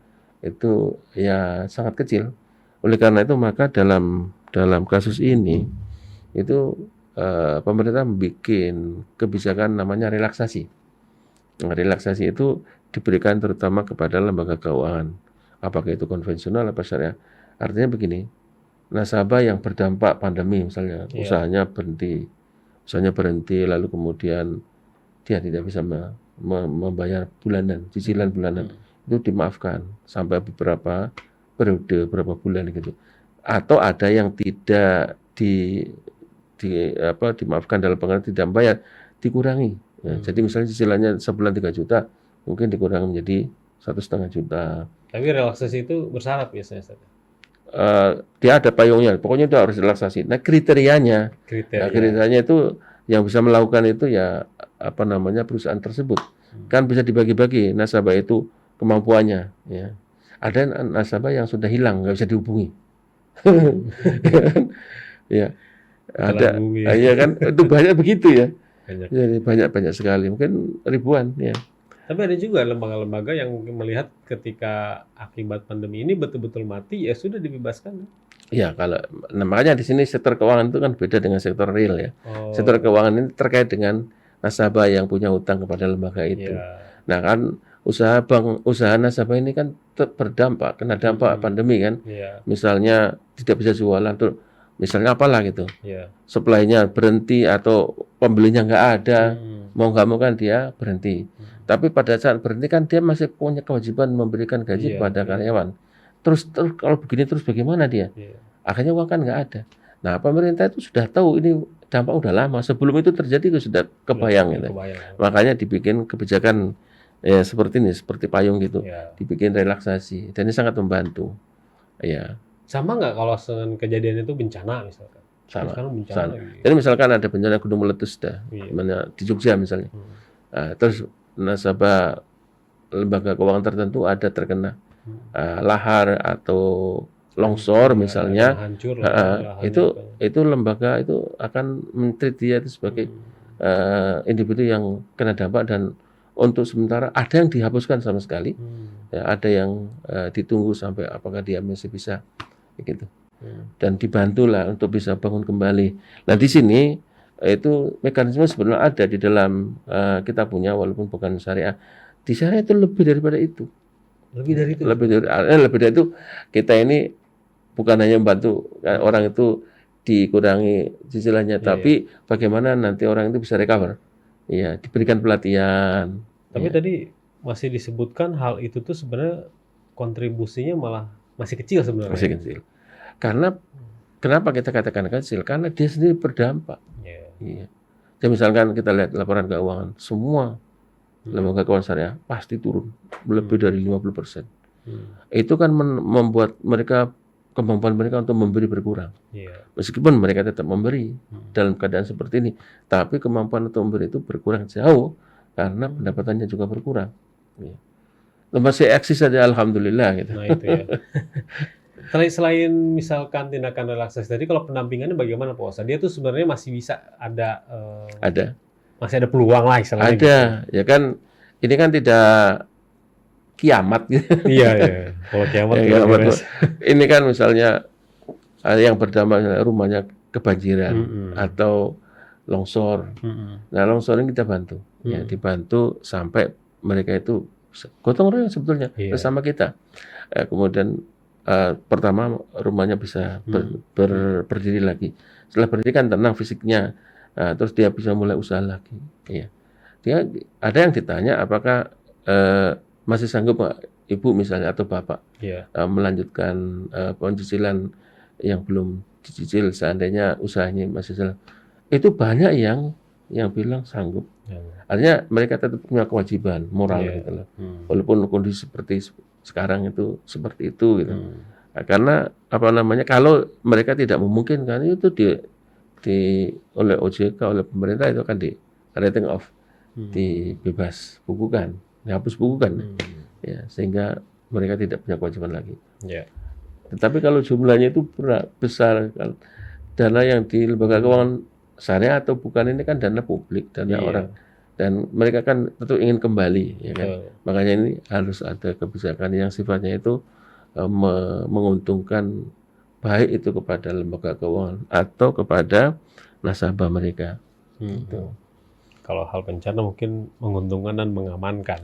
itu ya sangat kecil. Oleh karena itu maka dalam kasus ini itu pemerintah membuat kebijakan namanya relaksasi. Nah, relaksasi itu diberikan terutama kepada lembaga keuangan. Apakah itu konvensional apa syariah? Artinya begini, nasabah yang berdampak pandemi misalnya, usahanya berhenti lalu kemudian dia tidak bisa membayar cicilan bulanan, itu dimaafkan sampai beberapa periode, berapa bulan gitu. Atau ada yang tidak dimaafkan dalam pengertian tidak membayar, dikurangi. Ya, jadi misalnya cicilannya sebulan 3 juta, mungkin dikurangi menjadi 1,5 juta. Tapi relaksasi itu bersyarat biasanya, Ustaz? Dia ada payungnya, pokoknya itu harus relaksasi. Nah kriterianya itu yang bisa melakukan itu ya perusahaan tersebut. Kan bisa dibagi-bagi nasabah itu kemampuannya. Ya. Ada nasabah yang sudah hilang, nggak bisa dihubungi. Ya, ada, ya kan itu banyak begitu ya. Jadi banyak sekali, mungkin ribuan ya. Tapi ada juga lembaga-lembaga yang mungkin melihat ketika akibat pandemi ini betul-betul mati, ya sudah dibebaskan. Ya, makanya di sini sektor keuangan itu kan beda dengan sektor real ya. Sektor keuangan ini terkait dengan nasabah yang punya utang kepada lembaga itu. Nah kan usaha nasabah ini kan kena dampak pandemi kan. Misalnya tidak bisa jualan tuh misalnya apalah gitu, Iya. supply-nya berhenti atau pembelinya nggak ada, Hmm. mau nggak mau kan dia berhenti. Hmm. Tapi pada saat berhenti kan dia masih punya kewajiban memberikan gaji Iya, kepada iya, karyawan. Terus kalau begini terus bagaimana dia? iya. Akhirnya uang kan nggak ada. Nah, pemerintah itu sudah tahu ini dampak udah lama. Sebelum itu terjadi itu sudah kebayang gitu. Kebayang. Makanya dibikin kebijakan ya seperti ini, seperti payung gitu. Ya. Dibikin relaksasi dan ini sangat membantu. Ya, Sama nggak kalau dengan kejadian itu bencana misalkan? sama. Sekarang bencana Sama. lagi. Jadi misalkan ada bencana gunung meletus dah, Iya. di Jogja misalnya. Hmm. Nah, terus nasabah lembaga keuangan tertentu ada terkena lahar atau longsor misalnya, hancur lah, itu lembaga itu akan men-treat dia itu sebagai individu yang kena dampak dan untuk sementara ada yang dihapuskan sama sekali, ya, ada yang ditunggu sampai apakah dia masih bisa gitu, dan dibantulah untuk bisa bangun kembali. Nah di sini itu mekanisme sebenarnya ada di dalam kita punya walaupun bukan syariah. Di syariah itu lebih daripada itu. Lebih dari itu. Lebih dari itu kita ini bukan hanya membantu orang itu dikurangi cicilannya, tapi bagaimana nanti orang itu bisa recover. Iya, diberikan pelatihan. Tapi tadi masih disebutkan hal itu tuh sebenarnya kontribusinya malah masih kecil sebenarnya. Masih kecil. Karena kenapa kita katakan kecil? Karena dia sendiri berdampak. Iya. Jadi misalkan kita lihat laporan keuangan, semua lembaga keuangan syariah pasti turun lebih dari 50%. Itu kan membuat mereka kemampuan mereka untuk memberi berkurang. Meskipun mereka tetap memberi dalam keadaan seperti ini, tapi kemampuan untuk memberi itu berkurang jauh karena pendapatannya juga berkurang. Masih eksis saja alhamdulillah gitu. Nah itu ya. Selain misalkan tindakan relaksasi tadi, kalau pendampingannya bagaimana Pak Ustadz? Dia tuh sebenarnya masih bisa ada masih ada peluang lah istilahnya. Ada, gitu. Ya kan ini kan tidak kiamat gitu. Iya. Kalau kiamat ya, ini kan misalnya yang berdampak rumahnya kebanjiran atau longsor. Nah, longsor ini kita bantu. Ya, dibantu sampai mereka itu gotong royong sebetulnya bersama kita. Kemudian pertama rumahnya bisa berdiri lagi. Setelah berdiri kan tenang fisiknya. Terus dia bisa mulai usaha lagi. Ya. Dia ada yang ditanya apakah masih sanggup ibu misalnya atau bapak melanjutkan pencicilan yang belum dicicil seandainya usahanya masih jalan. Itu banyak yang bilang sanggup. Artinya mereka tetap punya kewajiban moral gitu loh. Walaupun kondisi seperti sekarang itu seperti itu gitu. Nah, karena kalau mereka tidak memungkinkan itu oleh OJK, oleh pemerintah itu akan di rating off, dibebas bukukan, dihapus bukukan, ya, sehingga mereka tidak punya kewajiban lagi. Tetapi kalau jumlahnya itu besar, dana yang di lembaga keuangan syariah atau bukan ini kan dana publik, dana orang, dan mereka kan tentu ingin kembali, ya kan. Makanya ini harus ada kebijakan yang sifatnya itu menguntungkan baik itu kepada lembaga keuangan atau kepada nasabah mereka. Gitu. Kalau hal bencana mungkin menguntungkan dan mengamankan.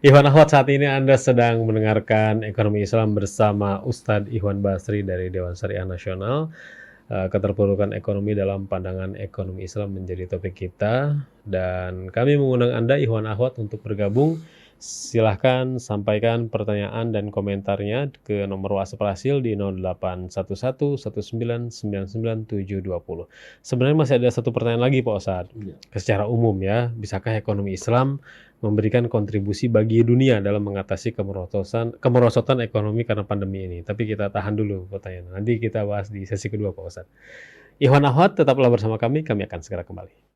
Ikhwan Akhwat, saat ini Anda sedang mendengarkan Ekonomi Islam bersama Ustadz Ikhwan Basri dari Dewan Syariah Nasional. Keterpurukan ekonomi dalam pandangan ekonomi Islam menjadi topik kita, dan kami mengundang Anda Ikhwan Akhwat untuk bergabung. Silahkan sampaikan pertanyaan dan komentarnya ke nomor WhatsApp Rasil di 081119997720. Sebenarnya masih ada satu pertanyaan lagi Pak Ustadz. Secara umum ya, bisakah ekonomi Islam memberikan kontribusi bagi dunia dalam mengatasi kemerosotan ekonomi karena pandemi ini? Tapi kita tahan dulu pertanyaan. Nanti kita bahas di sesi kedua Pak Ustadz. Ikhwan Akhwat, tetaplah bersama kami akan segera kembali.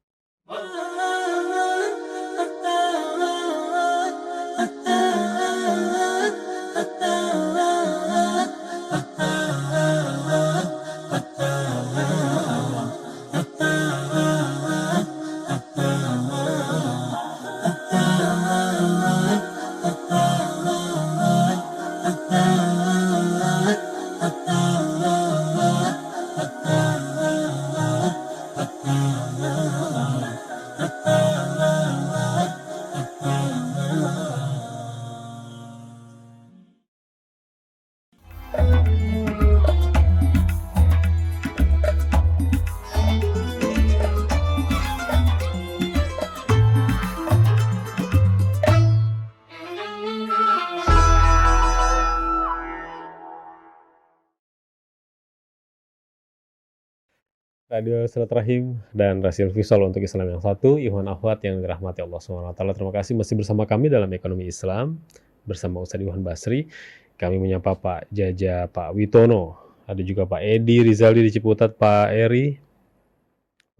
Radio Silaturahim dan Rasil Visol untuk Islam yang satu, Ikhwan Akhwat yang dirahmati Allah SWT. Terima kasih masih bersama kami dalam Ekonomi Islam bersama Ustadz Iwan Basri. Kami menyapa Pak Jaja, Pak Witono, ada juga Pak Edi Rizaldi di Ciputat, Pak Eri,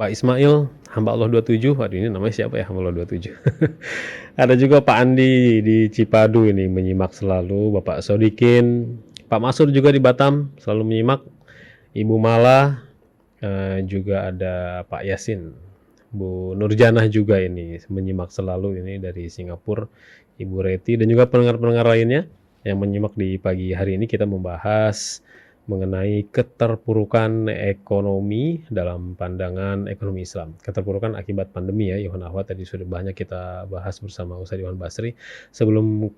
Pak Ismail, hamba Allah 27. Waduh, ini namanya siapa ya, hamba Allah 27? Ada juga Pak Andi di Cipadu ini menyimak selalu, Bapak Sodikin, Pak Masur juga di Batam selalu menyimak, Ibu Mala, juga ada Pak Yasin, Bu Nurjanah juga ini menyimak selalu ini dari Singapura, Ibu Reti dan juga pendengar-pendengar lainnya yang menyimak di pagi hari ini. Kita membahas mengenai keterpurukan ekonomi dalam pandangan ekonomi Islam. Keterpurukan akibat pandemi ya, Ikhwan Akhwat, tadi sudah banyak kita bahas bersama Ustadz Iwan Basri. Sebelum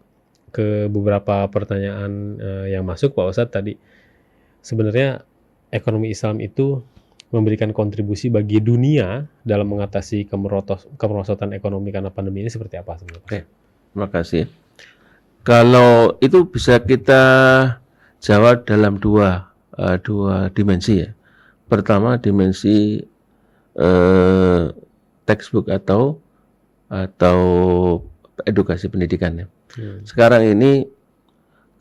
ke beberapa pertanyaan yang masuk, Pak Ustadz, tadi sebenarnya ekonomi Islam itu memberikan kontribusi bagi dunia dalam mengatasi kemerosotan ekonomi karena pandemi ini seperti apa sebenarnya? Oke, terima kasih. Kalau itu bisa kita jawab dalam dua dimensi ya. Pertama dimensi textbook atau edukasi pendidikan ya. Sekarang ini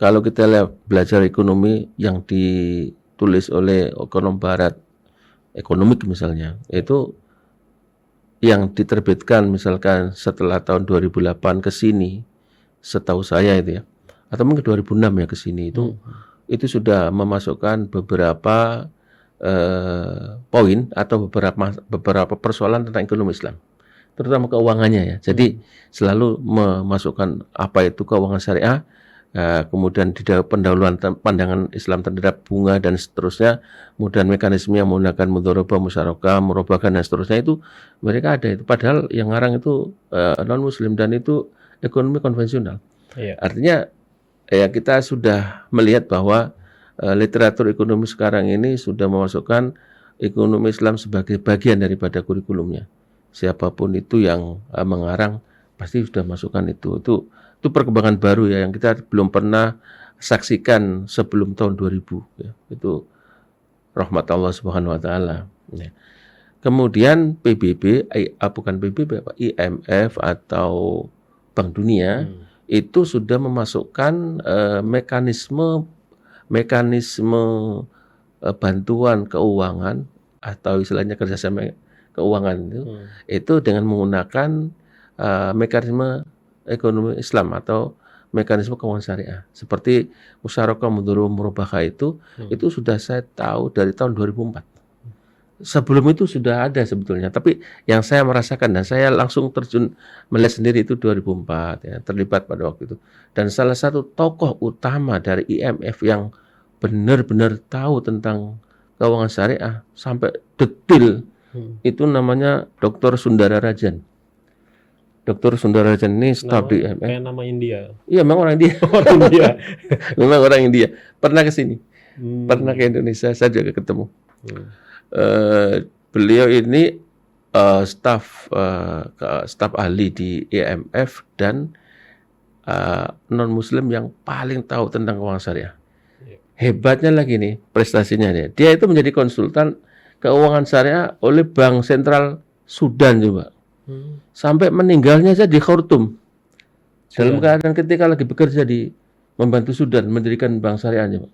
kalau kita lihat belajar ekonomi yang ditulis oleh ekonom barat, ekonomik misalnya, itu yang diterbitkan misalkan setelah tahun 2008 ke sini, setahu saya itu ya, atau mungkin 2006 ya ke sini itu sudah memasukkan beberapa poin atau beberapa persoalan tentang ekonomi Islam, terutama keuangannya ya. Jadi selalu memasukkan apa itu keuangan syariah, kemudian di pendahuluan pandangan Islam terhadap bunga dan seterusnya, kemudian mekanisme yang menggunakan mudharabah, musyarakah, murabahah dan seterusnya, itu mereka ada itu. Padahal yang ngarang itu non muslim dan itu ekonomi konvensional. Iya. Artinya ya kita sudah melihat bahwa literatur ekonomi sekarang ini sudah memasukkan ekonomi Islam sebagai bagian daripada kurikulumnya. Siapapun itu yang mengarang pasti sudah masukkan itu. Itu perkembangan baru ya yang kita belum pernah saksikan sebelum tahun 2000 ya. Itu rahmat Allah Subhanahu wa taala. Ya. Kemudian PBB, bukan PBB, IMF atau Bank Dunia itu sudah memasukkan mekanisme bantuan keuangan atau istilahnya kerjasama keuangan itu dengan menggunakan mekanisme ekonomi Islam atau mekanisme keuangan syariah seperti musyarakah, mudharabah, murabahah itu sudah saya tahu dari tahun 2004. Sebelum itu sudah ada sebetulnya, tapi yang saya merasakan dan saya langsung terjun melihat sendiri itu 2004 ya, terlibat pada waktu itu. Dan salah satu tokoh utama dari IMF yang benar-benar tahu tentang keuangan syariah sampai detail itu namanya Dr. Sundara Rajan. Dr. Sundara Rajan ini staf di IMF. Kayak nama India. Iya, memang orang India. Orang India. Memang orang India. Pernah ke sini. Pernah ke Indonesia, saya juga ketemu. Beliau ini staf ahli di IMF dan non muslim yang paling tahu tentang keuangan syariah. Hebatnya lagi nih prestasinya nih. Dia itu menjadi konsultan keuangan syariah oleh Bank Sentral Sudan juga. Sampai meninggalnya saja di Khartoum. Dalam keadaan ketika lagi bekerja di membantu Sudan mendirikan bank syariahnya, Pak.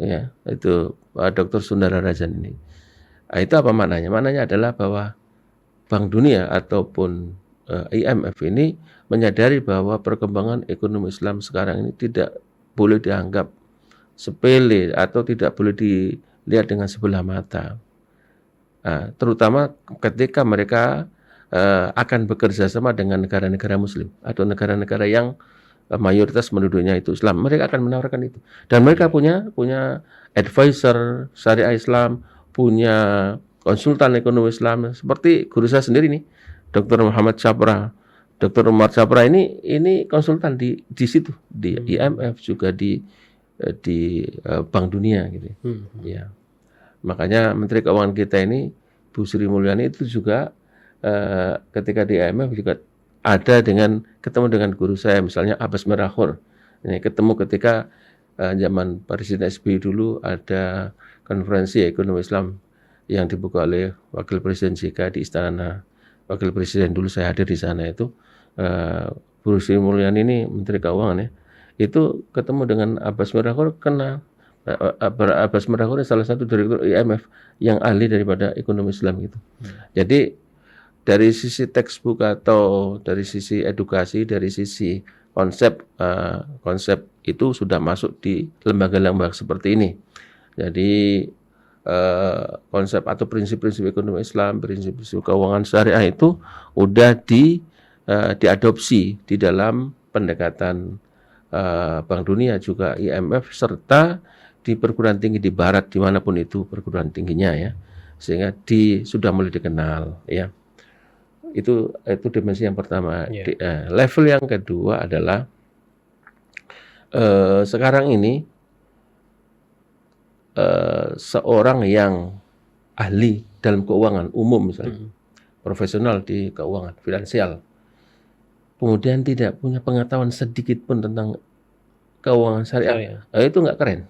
Ya, itu Dr. Sundara Rajan ini. Nah, itu apa maknanya? Maknanya adalah bahwa Bank Dunia ataupun IMF ini menyadari bahwa perkembangan ekonomi Islam sekarang ini tidak boleh dianggap sepele atau tidak boleh dilihat dengan sebelah mata. Nah, terutama ketika mereka akan bekerja sama dengan negara-negara Muslim atau negara-negara yang mayoritas penduduknya itu Islam. Mereka akan menawarkan itu. Dan mereka punya advisor syariah Islam, punya konsultan ekonomi Islam. Seperti guru saya sendiri nih, Dr. Muhammad Syabra. Dr. Umar Syabra ini konsultan di situ, di IMF juga di Bank Dunia gitu. Ya. Makanya Menteri Keuangan kita ini Bu Sri Mulyani itu juga ketika di IMF juga ada ketemu dengan guru saya misalnya Abbas Merahur. Ini ketemu ketika zaman Presiden SBY dulu ada konferensi ekonomi Islam yang dibuka oleh Wakil Presiden JK di Istana Wakil Presiden, dulu saya hadir di sana itu, Bu Sri Mulyani ini Menteri Keuangan ya, itu ketemu dengan Abbas Mirakhur, kenal. Abbas Mirakhur salah satu direktur IMF yang ahli daripada ekonomi Islam gitu. Jadi dari sisi textbook atau dari sisi edukasi, dari sisi konsep itu sudah masuk di lembaga-lembaga seperti ini. Jadi konsep atau prinsip-prinsip ekonomi Islam, prinsip-prinsip keuangan syariah itu udah diadopsi di dalam pendekatan Bank Dunia, juga IMF, serta di perguruan tinggi di Barat dimanapun itu perguruan tingginya ya, sehingga sudah mulai dikenal ya. Itu dimensi yang pertama. Level yang kedua adalah sekarang ini seorang yang ahli dalam keuangan umum misalnya, profesional di keuangan finansial, kemudian tidak punya pengetahuan sedikit pun tentang keuangan syariah, itu nggak keren.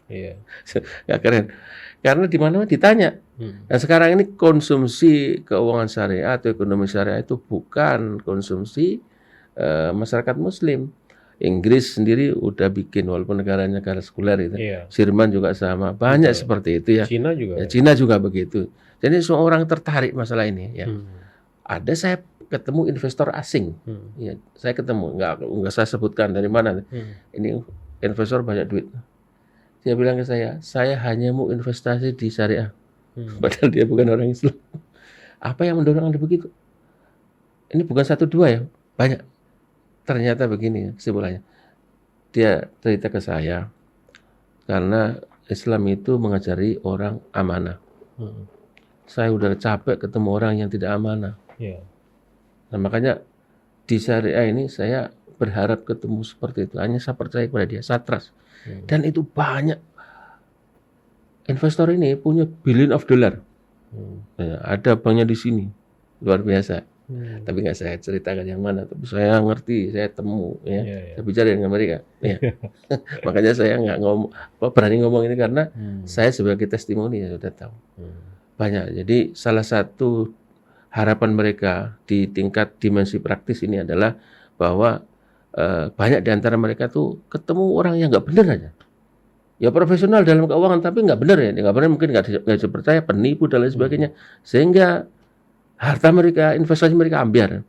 Nggak keren. Karena di mana ditanya. Nah, sekarang ini konsumsi keuangan syariah atau ekonomi syariah itu bukan konsumsi masyarakat Muslim. Inggris sendiri udah bikin, walaupun negaranya negara sekuler itu. Jerman juga sama, banyak seperti itu ya. Cina juga begitu. Jadi semua orang tertarik masalah ini ya. Ada saya ketemu investor asing, ya, saya ketemu, nggak saya sebutkan dari mana. Ini investor banyak duit. Dia bilang ke saya hanya mau investasi di syariah. Padahal dia bukan orang Islam. Apa yang mendorong Anda begitu? Ini bukan 1 2 ya, banyak. Ternyata begini kesimpulannya. Dia cerita ke saya, karena Islam itu mengajari orang amanah. Saya udah capek ketemu orang yang tidak amanah. Nah, makanya di syariah ini saya berharap ketemu seperti itu. Hanya saya percaya kepada dia, saya trust. Dan itu banyak. Investor ini punya billion of dollar. Ya, ada banknya di sini, luar biasa. Tapi nggak saya ceritakan yang mana. Tapi saya ngerti, saya temu, ya. Saya bicara dengan mereka. Ya. Makanya saya nggak berani ngomong ini karena saya sebagai testimoni ya sudah tahu. Banyak. Jadi salah satu harapan mereka di tingkat dimensi praktis ini adalah bahwa banyak di antara mereka tuh ketemu orang yang nggak benar aja. Ya profesional dalam keuangan tapi nggak benar ya, nggak benar, mungkin nggak bisa percaya, penipu dan lain sebagainya, sehingga harta mereka, investasi mereka ambiar.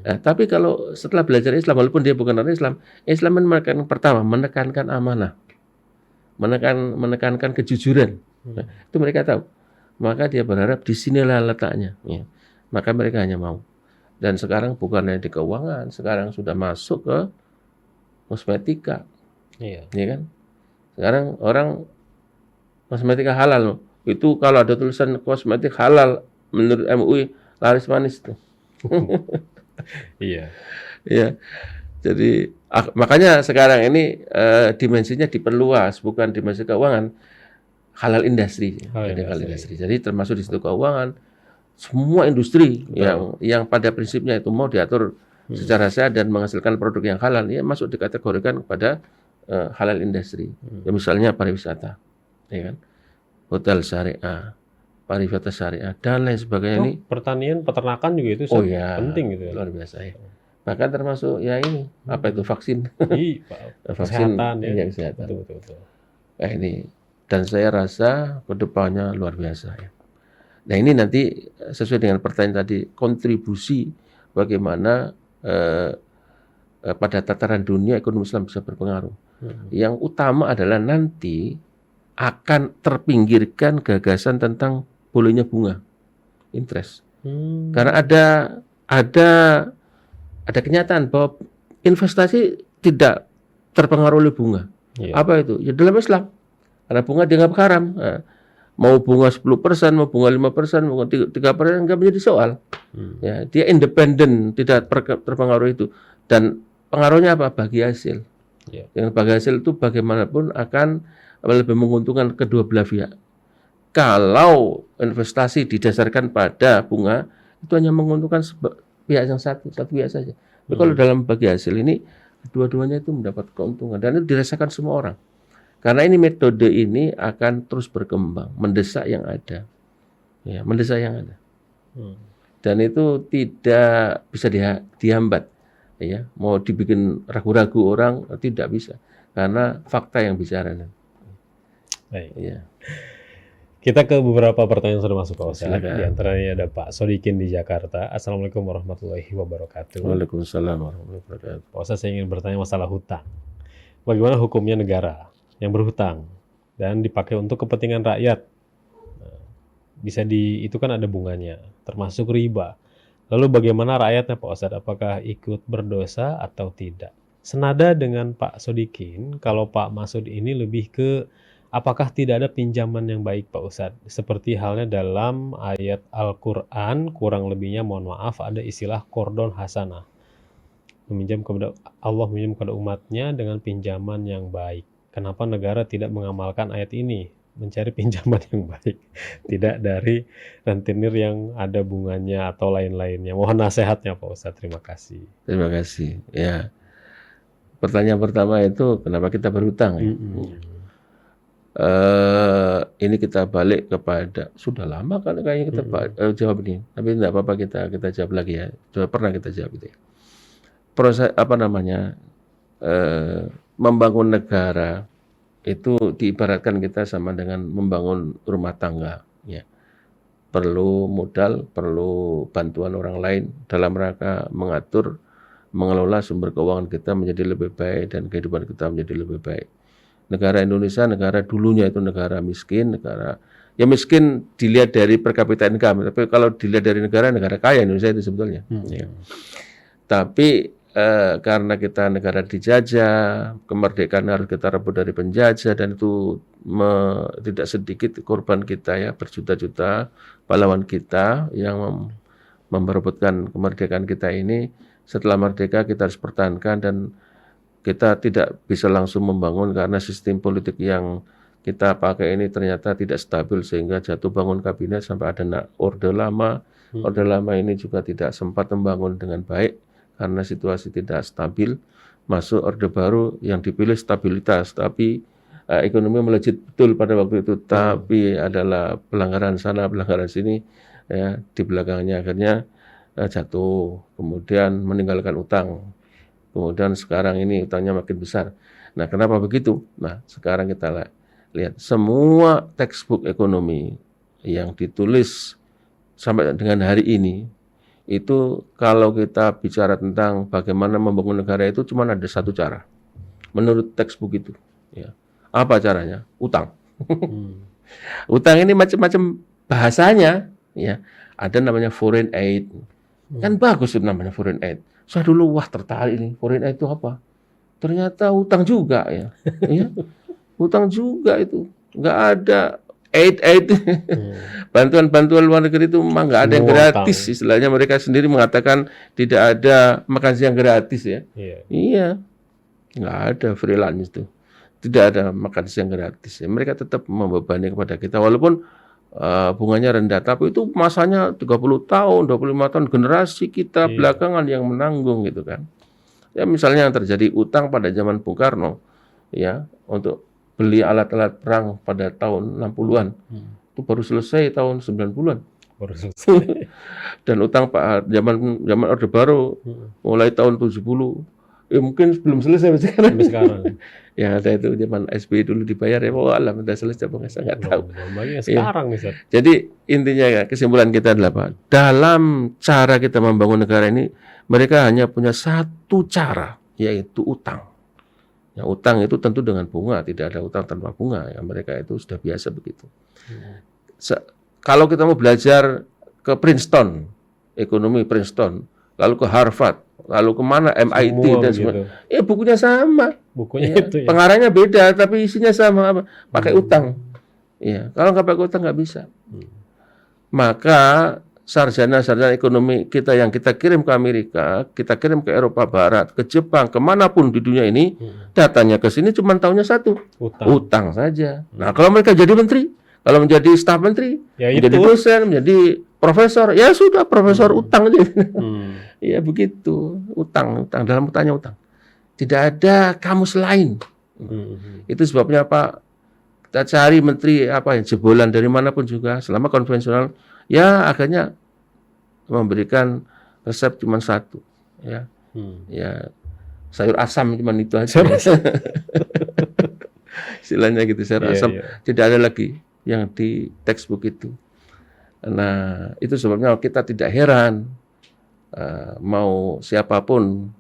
Nah, tapi kalau setelah belajar Islam, walaupun dia bukan orang Islam, Islam menekankan amanah, menekankan kejujuran. Nah, itu mereka tahu. Maka dia berharap di sinilah letaknya. Ya. Maka mereka hanya mau. Dan sekarang bukan hanya di keuangan, sekarang sudah masuk ke kosmetika, ya kan? Sekarang orang kosmetika halal, itu kalau ada tulisan kosmetik halal menurut MUI laris manis tuh. Iya. Jadi makanya sekarang ini dimensinya diperluas, bukan dimensi keuangan, halal industri. Halal industri. Jadi termasuk di situ keuangan, semua industri yang pada prinsipnya itu mau diatur secara sehat dan menghasilkan produk yang halal, ya masuk dikategorikan kepada halal industri. Ya, misalnya pariwisata, ya kan, hotel syariah, pariwisata syariah dan lain sebagainya. Ini pertanian, peternakan juga itu penting gitu ya. Luar biasa ya. Bahkan termasuk ya ini apa itu vaksin, kesehatan ya. Kesehatan. Betul. Ini dan saya rasa kedepannya luar biasa ya. Nah ini nanti sesuai dengan pertanyaan tadi, kontribusi bagaimana pada tataran dunia ekonomi Islam bisa berpengaruh. Yang utama adalah nanti akan terpinggirkan gagasan tentang bolehnya bunga, interest. Karena ada kenyataan bahwa investasi tidak terpengaruh oleh bunga. Apa itu? Ya dalam Islam. Karena bunga dianggap haram. Mau bunga 10%, mau bunga 5%, mau 3% enggak menjadi soal. Ya, dia independen, tidak terpengaruh itu. Dan pengaruhnya apa? Bagi hasil. Yang bagi hasil itu bagaimanapun akan lebih menguntungkan kedua belah pihak. Kalau investasi didasarkan pada bunga, itu hanya menguntungkan pihak yang satu pihak saja. Tapi kalau dalam bagi hasil ini, dua-duanya itu mendapat keuntungan. Dan itu dirasakan semua orang. Karena ini metode ini akan terus berkembang, mendesak yang ada. ya, mendesak yang ada. Hmm. Dan itu tidak bisa dihambat, ya. Mau dibikin ragu-ragu orang tidak bisa, karena fakta yang bicara. Baik. Ya. Kita ke beberapa pertanyaan yang sudah masuk Pak Ustadz. Silakan. Di antaranya ada Pak Sodikin di Jakarta. Assalamualaikum warahmatullahi wabarakatuh. Waalaikumsalam warahmatullahi wabarakatuh. Pak Ustadz, saya ingin bertanya masalah hutang. Bagaimana hukumnya negara yang berhutang dan dipakai untuk kepentingan rakyat? Nah, itu kan ada bunganya, termasuk riba. Lalu bagaimana rakyatnya Pak Ustadz? Apakah ikut berdosa atau tidak? Senada dengan Pak Sodikin, kalau Pak Masud ini lebih ke apakah tidak ada pinjaman yang baik Pak Ustadz? Seperti halnya dalam ayat Al-Quran, kurang lebihnya mohon maaf ada istilah kordon hasanah. Allah meminjam kepada umatnya dengan pinjaman yang baik. Kenapa negara tidak mengamalkan ayat ini? Mencari pinjaman yang baik. Tidak dari rentenir yang ada bunganya atau lain-lainnya. Mohon nasihatnya Pak Ustadz. Terima kasih. Terima kasih. Ya. Pertanyaan pertama itu kenapa kita berhutang? Ya? Ini kita balik kepada sudah lama kan kayaknya kita jawab ini, tapi tidak apa-apa kita jawab lagi ya. Sudah pernah kita jawab itu. Ya. Proses membangun negara itu diibaratkan kita sama dengan membangun rumah tangga. Ya. Perlu modal, perlu bantuan orang lain dalam rangka mengelola sumber keuangan kita menjadi lebih baik dan kehidupan kita menjadi lebih baik. Negara Indonesia, negara dulunya itu negara miskin, ya miskin dilihat dari per kapita income, tapi kalau dilihat dari negara kaya Indonesia itu sebetulnya. Ya. Tapi karena kita negara dijajah, kemerdekaan harus kita rebut dari penjajah, dan itu tidak sedikit korban kita ya, berjuta-juta pahlawan kita yang memperebutkan kemerdekaan kita ini. Setelah merdeka kita harus pertahankan, dan kita tidak bisa langsung membangun karena sistem politik yang kita pakai ini ternyata tidak stabil, sehingga jatuh bangun kabinet sampai ada orde lama. Orde lama ini juga tidak sempat membangun dengan baik karena situasi tidak stabil. Masuk orde baru yang dipilih stabilitas, tapi ekonomi melejit betul pada waktu itu, tapi adalah pelanggaran sana, pelanggaran sini, ya, di belakangnya akhirnya jatuh, kemudian meninggalkan utang. Kemudian sekarang ini utangnya makin besar. Nah, kenapa begitu? Nah, sekarang kita lihat semua textbook ekonomi yang ditulis sampai dengan hari ini, itu kalau kita bicara tentang bagaimana membangun negara itu cuma ada satu cara. Menurut textbook itu. Ya. Apa caranya? Utang. Utang ini macam-macam bahasanya. Ya. Ada namanya foreign aid. Kan bagus itu namanya foreign aid. Saya dulu tertarik ini, foreign aid itu apa? Ternyata utang juga ya. Ya. Utang juga itu. Nggak ada aid. Bantuan-bantuan luar negeri itu memang nggak ada yang gratis. Istilahnya mereka sendiri mengatakan tidak ada makan siang gratis ya. Iya. Nggak ada freelance itu. Tidak ada makan siang gratis. Ya. Mereka tetap membebani kepada kita. Walaupun bunganya rendah, tapi itu masanya 30 tahun, 25 tahun, generasi kita belakangan yang menanggung gitu kan. Ya misalnya yang terjadi utang pada zaman Bung Karno, ya, untuk beli alat-alat perang pada tahun 60-an, itu baru selesai tahun 90-an. Baru selesai. Dan utang zaman Orde Baru mulai tahun 70, mungkin belum selesai sampai sekarang. Ya ada itu zaman SBY dulu dibayar ya, alam udah selesai Bang, saya nggak tahu. Sekarang nih, jadi intinya ya, kesimpulan kita adalah apa? Dalam cara kita membangun negara ini, mereka hanya punya satu cara, yaitu utang. Ya, utang itu tentu dengan bunga, tidak ada utang tanpa bunga. Ya, mereka itu sudah biasa begitu. Kalau kita mau belajar ke Princeton, ekonomi Princeton, lalu ke Harvard, lalu kemana MIT dan sebagainya. Ya bukunya sama. Bukunya ya, itu ya. Pengarangnya beda tapi isinya sama, apa? Pakai utang. Ya, kalau nggak pakai utang nggak bisa. Maka sarjana-sarjana ekonomi kita yang kita kirim ke Amerika, kita kirim ke Eropa Barat, ke Jepang, kemanapun di dunia ini, datanya ke sini cuma tahunya satu, utang saja. Nah, kalau mereka jadi menteri, kalau menjadi staf menteri, ya menjadi dosen, menjadi profesor, ya sudah profesor utang aja. Ya begitu, utang dalam utangnya utang. Tidak ada kamus lain. Itu sebabnya Pak, kita cari menteri apa yang jebolan dari manapun juga, selama konvensional, Ya akhirnya memberikan resep cuma satu, ya, ya sayur asam cuma itu aja. Istilahnya gitu, sayur asam. Tidak ada lagi yang di textbook itu. Nah, itu sebabnya kita tidak heran mau siapapun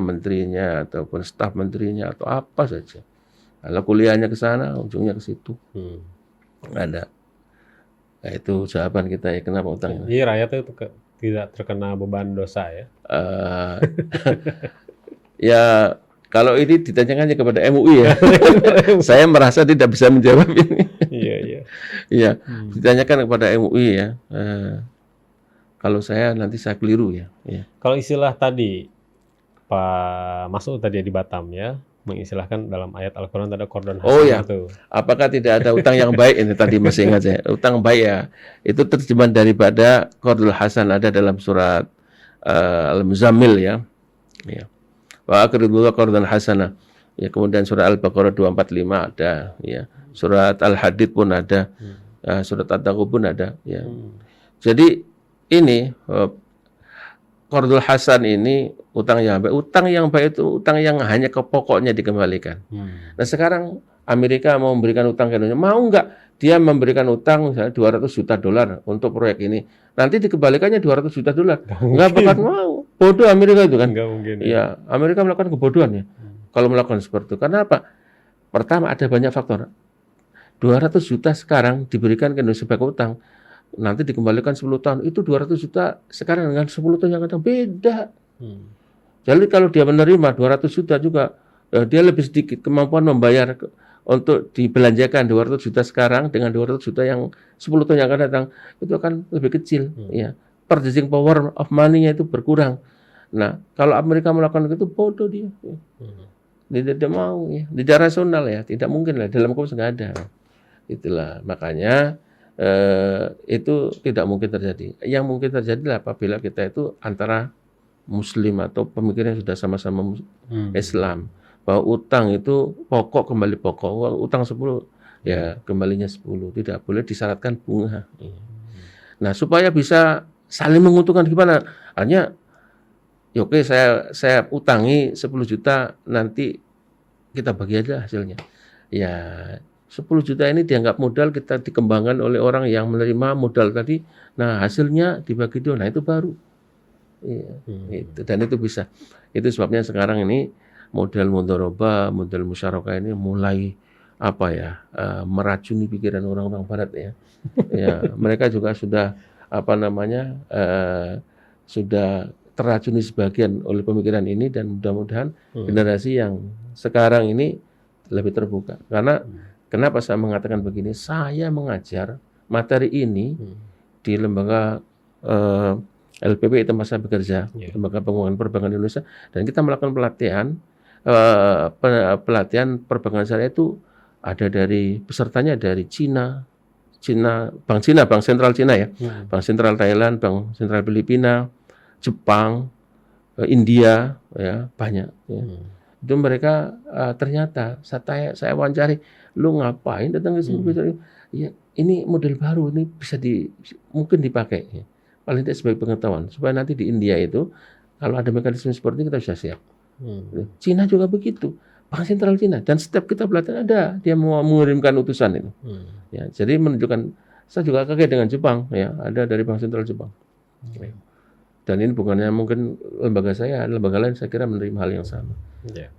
menterinya ataupun staf menterinya atau apa saja. Kalau kuliahnya ke sana, ujungnya ke situ. Ada. Nah, itu jawaban kita ya kenapa utang. Jadi rakyat itu tidak terkena beban dosa ya? Ya kalau ini ditanyakannya kepada MUI ya, saya merasa tidak bisa menjawab ini. Iya, ditanyakan kepada MUI ya. Kalau saya nanti saya keliru ya. Kalau istilah tadi Pak Masud tadi di Batam ya, mengistilahkan dalam ayat Al-Quran ada kordon hasanah. Oh ya, apakah tidak ada utang yang baik ini tadi masih ingat saya. Utang baik ya, itu terjemahan daripada kordon hasan ada dalam surat Al-Muzammil ya. Wa aqridu qardan hasanah. Ya, kemudian surah Al-Baqarah 245 ada ya. Surat Al-Hadid pun ada. Surat At-Taqwa pun ada ya. Jadi ini qardul hasan ini utang yang baik. Utang yang baik itu utang yang hanya ke pokoknya dikembalikan. Nah, sekarang Amerika mau memberikan utang ke Indonesia, mau enggak? Dia memberikan utang misalnya 200 juta dolar untuk proyek ini. Nanti dikembalikannya 200 juta dolar. Enggak bakal mau. Bodoh Amerika itu kan. Enggak mungkin. Ya, Amerika melakukan kebodohan ya. Kalau melakukan seperti itu. Karena apa? Pertama ada banyak faktor. 200 juta sekarang diberikan ke Indonesia sebagai utang. Nanti dikembalikan 10 tahun. Itu 200 juta sekarang dengan 10 tahun yang akan datang beda. Jadi kalau dia menerima 200 juta juga, dia lebih sedikit kemampuan membayar untuk dibelanjakan 200 juta sekarang dengan 200 juta yang 10 tahun yang akan datang. Itu akan lebih kecil. Ya. Purchasing power of money-nya itu berkurang. Nah, kalau Amerika melakukan itu bodoh dia. Dia tidak mau ya. Tidak rasional ya. Tidak mungkin lah. Dalam kamus nggak ada. Itulah. Makanya itu tidak mungkin terjadi. Yang mungkin terjadi adalah apabila kita itu antara Muslim atau pemikiran sudah sama-sama Islam. Bahwa utang itu pokok kembali pokok. Utang 10 ya kembalinya 10. Tidak boleh disyaratkan bunga. Nah, supaya bisa saling menguntungkan gimana? Hanya ya oke saya utangi 10 juta nanti kita bagi aja hasilnya. Ya 10 juta ini dianggap modal, kita dikembangkan oleh orang yang menerima modal tadi. Nah, hasilnya dibagi dua. Nah, itu baru. Iya, itu. Dan itu bisa. Itu sebabnya sekarang ini model mudharabah, model musyarakah ini mulai meracuni pikiran orang-orang barat ya. Ya, mereka juga sudah sudah terracuni sebagian oleh pemikiran ini dan mudah-mudahan generasi yang sekarang ini lebih terbuka. Karena kenapa saya mengatakan begini? Saya mengajar materi ini di lembaga LPP tempat saya bekerja, Lembaga Pengembangan Perbankan Indonesia, dan kita melakukan pelatihan perbankan syariah itu ada dari pesertanya dari Cina, Bank Sentral Cina ya, Bank Sentral Thailand, Bank Sentral Filipina, Jepang, India, ya banyak. Ya. Itu mereka ternyata saya wawancari, lu ngapain datang ke sini? Ya, ini model baru, ini bisa mungkin dipakai. Ya. Paling tidak sebagai pengetahuan supaya nanti di India itu kalau ada mekanisme seperti ini kita bisa siap. Cina juga begitu, Bank Sentral Cina, dan setiap kita pelatihan ada dia mau mengirimkan utusan itu. Ya, jadi menunjukkan saya juga kaget dengan Jepang, ya ada dari Bank Sentral Jepang. Dan ini bukannya mungkin lembaga lain saya kira menerima hal yang sama.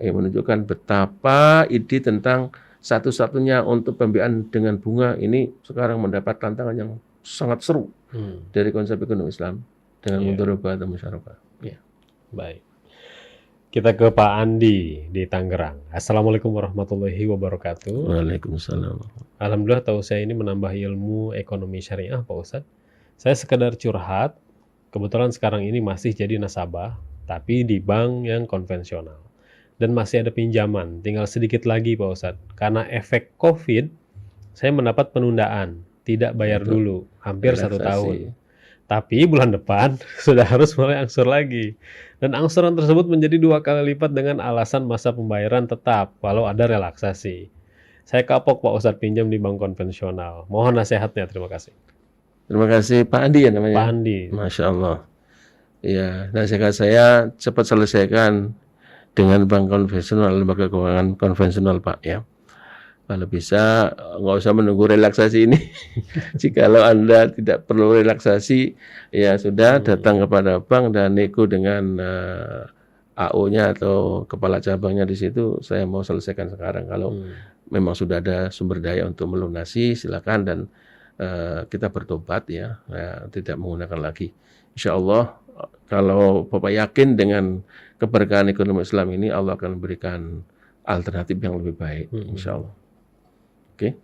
Menunjukkan betapa ide tentang satu-satunya untuk pembiayaan dengan bunga ini sekarang mendapat tantangan yang sangat seru dari konsep ekonomi Islam dengan mudharabah atau musyarakah. Ya. Baik. Kita ke Pak Andi di Tangerang. Assalamualaikum warahmatullahi wabarakatuh. Waalaikumsalam. Alhamdulillah tahu saya ini menambah ilmu ekonomi syariah Pak Ustadz. Saya sekedar curhat. Kebetulan sekarang ini masih jadi nasabah, tapi di bank yang konvensional. Dan masih ada pinjaman, tinggal sedikit lagi Pak Ustadz. Karena efek COVID, saya mendapat penundaan, tidak bayar dulu, hampir 1 tahun. Tapi bulan depan sudah harus mulai angsur lagi. Dan angsuran tersebut menjadi 2 kali lipat dengan alasan masa pembayaran tetap, walau ada relaksasi. Saya kapok Pak Ustadz pinjam di bank konvensional. Mohon nasihatnya, terima kasih. Terima kasih Pak Andi ya namanya. Pak Andi. Masya Allah. Ya, nasihat saya cepat selesaikan dengan bank konvensional, lembaga keuangan konvensional Pak ya. Kalau bisa nggak usah menunggu relaksasi ini. Jikalau Anda tidak perlu relaksasi, ya sudah datang kepada bank dan nego dengan AO-nya atau kepala cabangnya di situ. Saya mau selesaikan sekarang. Kalau memang sudah ada sumber daya untuk melunasi, silakan dan kita bertobat ya, tidak menggunakan lagi. Insya Allah kalau Bapak yakin dengan keberkahan ekonomi Islam ini, Allah akan memberikan alternatif yang lebih baik, insya Allah. Oke.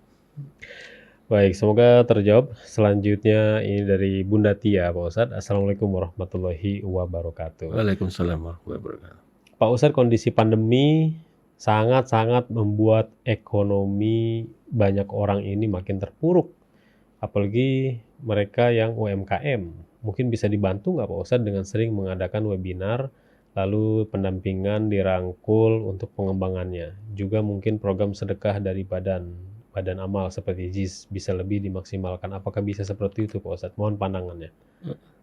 Baik, semoga terjawab. Selanjutnya ini dari Bunda Tia, Pak Ustadz. Assalamualaikum warahmatullahi wabarakatuh. Waalaikumsalam warahmatullahi wabarakatuh. Pak Ustadz, kondisi pandemi sangat-sangat membuat ekonomi banyak orang ini makin terpuruk. Apalagi mereka yang UMKM. Mungkin bisa dibantu nggak Pak Ustadz dengan sering mengadakan webinar, lalu pendampingan dirangkul untuk pengembangannya. Juga mungkin program sedekah dari badan amal seperti JIS bisa lebih dimaksimalkan. Apakah bisa seperti itu Pak Ustadz? Mohon pandangannya.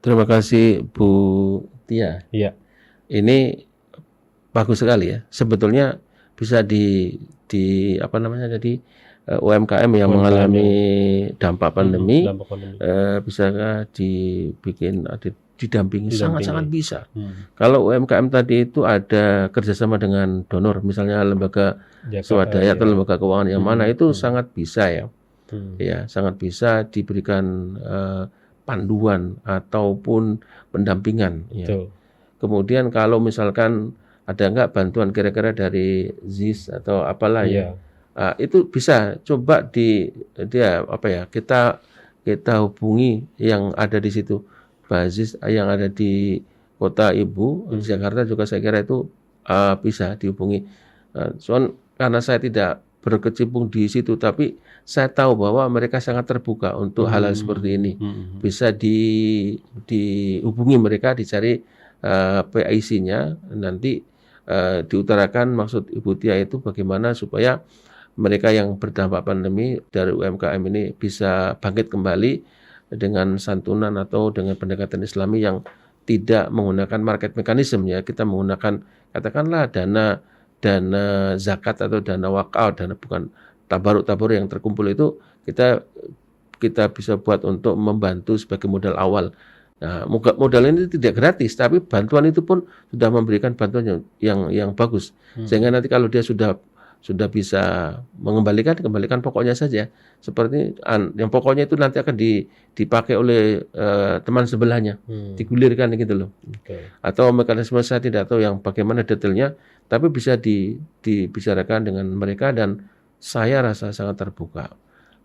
Terima kasih Bu Tia. Iya. Ini bagus sekali ya. Sebetulnya bisa di apa namanya, jadi UMKM yang mengalami dampak pandemi, bisa dibikin didampingi, sangat-sangat bisa. Kalau UMKM tadi itu ada kerjasama dengan donor, misalnya lembaga swadaya atau lembaga keuangan yang mana, itu sangat bisa ya. Ya, sangat bisa diberikan panduan ataupun pendampingan. Ya. Kemudian kalau misalkan ada nggak bantuan kira-kira dari ZIS atau apalah ya. Itu bisa coba kita hubungi yang ada di situ, basis yang ada di kota ibu di Jakarta juga saya kira itu bisa dihubungi. Soalnya karena saya tidak berkecimpung di situ, tapi saya tahu bahwa mereka sangat terbuka untuk hal-hal seperti ini. Bisa dihubungi mereka, dicari PIC-nya, nanti diutarakan maksud Ibu Tia itu bagaimana supaya mereka yang berdampak pandemi dari UMKM ini bisa bangkit kembali dengan santunan atau dengan pendekatan Islami yang tidak menggunakan market mechanism ya. Kita menggunakan katakanlah dana zakat atau dana wakaf, dana bukan tabaruk yang terkumpul itu kita bisa buat untuk membantu sebagai modal awal. Nah, modal ini tidak gratis, tapi bantuan itu pun sudah memberikan bantuan yang bagus. Sehingga nanti kalau dia sudah bisa kembalikan pokoknya saja. Seperti yang pokoknya itu nanti akan dipakai oleh teman sebelahnya, digulirkan gitu loh. Atau mekanisme saya tidak tahu yang bagaimana detailnya, tapi bisa dibicarakan dengan mereka dan saya rasa sangat terbuka.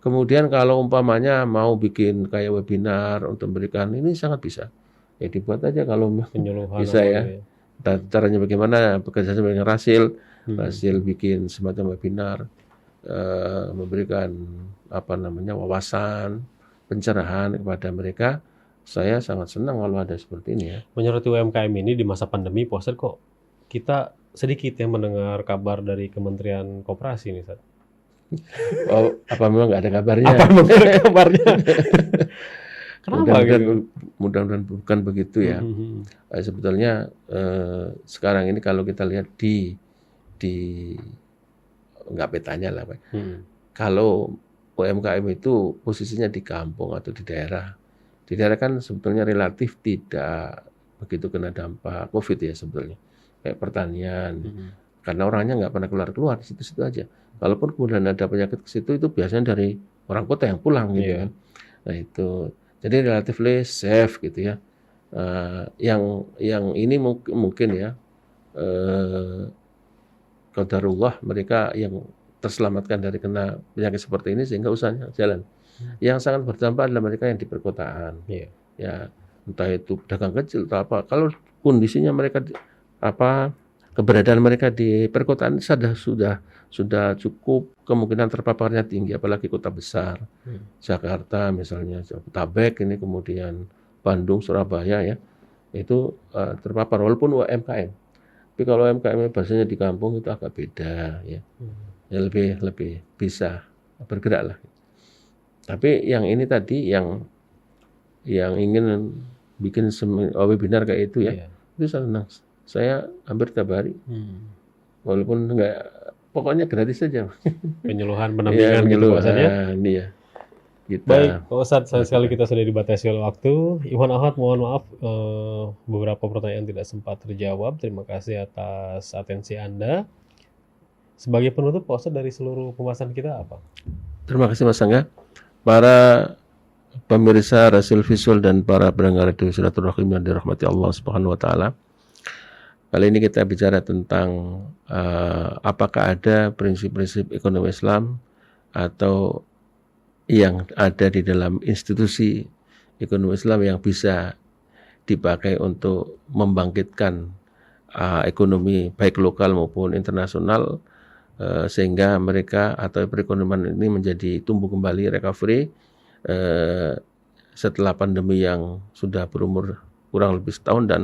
Kemudian kalau umpamanya mau bikin kayak webinar untuk memberikan ini sangat bisa. Ya dibuat aja kalau bisa ya. Caranya bagaimana, bekerja sama dengan Rasil bikin semacam webinar, memberikan wawasan, pencerahan kepada mereka. Saya sangat senang kalau ada seperti ini ya. Menyoroti UMKM ini di masa pandemi, Pak Ustadz, kok kita sedikit yang mendengar kabar dari Kementerian Koperasi nih, Ustadz? Oh, apa memang nggak ada kabarnya? Kenapa gitu? Mudah-mudahan bukan begitu ya. Sebetulnya sekarang ini kalau kita lihat di nggak petanya lah, Pak. Kalau UMKM itu posisinya di kampung atau di daerah kan sebetulnya relatif tidak begitu kena dampak COVID ya sebetulnya. Kayak pertanian, karena orangnya nggak pernah keluar di situ-situ aja. Kalaupun kemudian ada penyakit ke situ, itu biasanya dari orang kota yang pulang gitu kan. Nah itu, jadi relatively safe gitu ya. Yang ini mungkin ya, qadarullah mereka yang terselamatkan dari kena penyakit seperti ini sehingga usahanya jalan. Yang sangat berdampak adalah mereka yang di perkotaan. Ya, entah itu pedagang kecil atau apa. Kalau kondisinya mereka keberadaan mereka di perkotaan sudah cukup kemungkinan terpaparnya tinggi, apalagi kota besar. Jakarta misalnya, Jabodetabek ini, kemudian Bandung, Surabaya ya. Itu terpapar walaupun UMKM. Tapi kalau UMKM biasanya di kampung itu agak beda ya. Ya lebih bisa bergerak lah. Tapi yang ini tadi yang yang ingin bikin webinar kayak itu ya, Iya. itu saya senang. Saya hampir tiap hari, walaupun nggak, pokoknya gratis saja. Penyuluhan, Ya, pendampingan gitu Pak Ustadz ya. penyuluhan, iya. Baik, Kita Pak Ustadz, sayang sekali lakukan. kita sudah dibatasi oleh waktu. Iwan Ahmad, mohon maaf beberapa pertanyaan tidak sempat terjawab. Terima kasih atas atensi Anda. Sebagai penutup, Pak Ustadz, dari seluruh pembahasan kita apa? Terima kasih Mas Angga. Para pemirsa Rasul Visual dan para pendengar Radio Silaturahim yang dirahmati Allah Subhanahu wa taala. Kali ini kita bicara tentang apakah ada prinsip-prinsip ekonomi Islam atau yang ada di dalam institusi ekonomi Islam yang bisa dipakai untuk membangkitkan ekonomi baik lokal maupun internasional, sehingga mereka atau perekonomian ini menjadi tumbuh kembali, recovery setelah pandemi yang sudah berumur kurang lebih setahun dan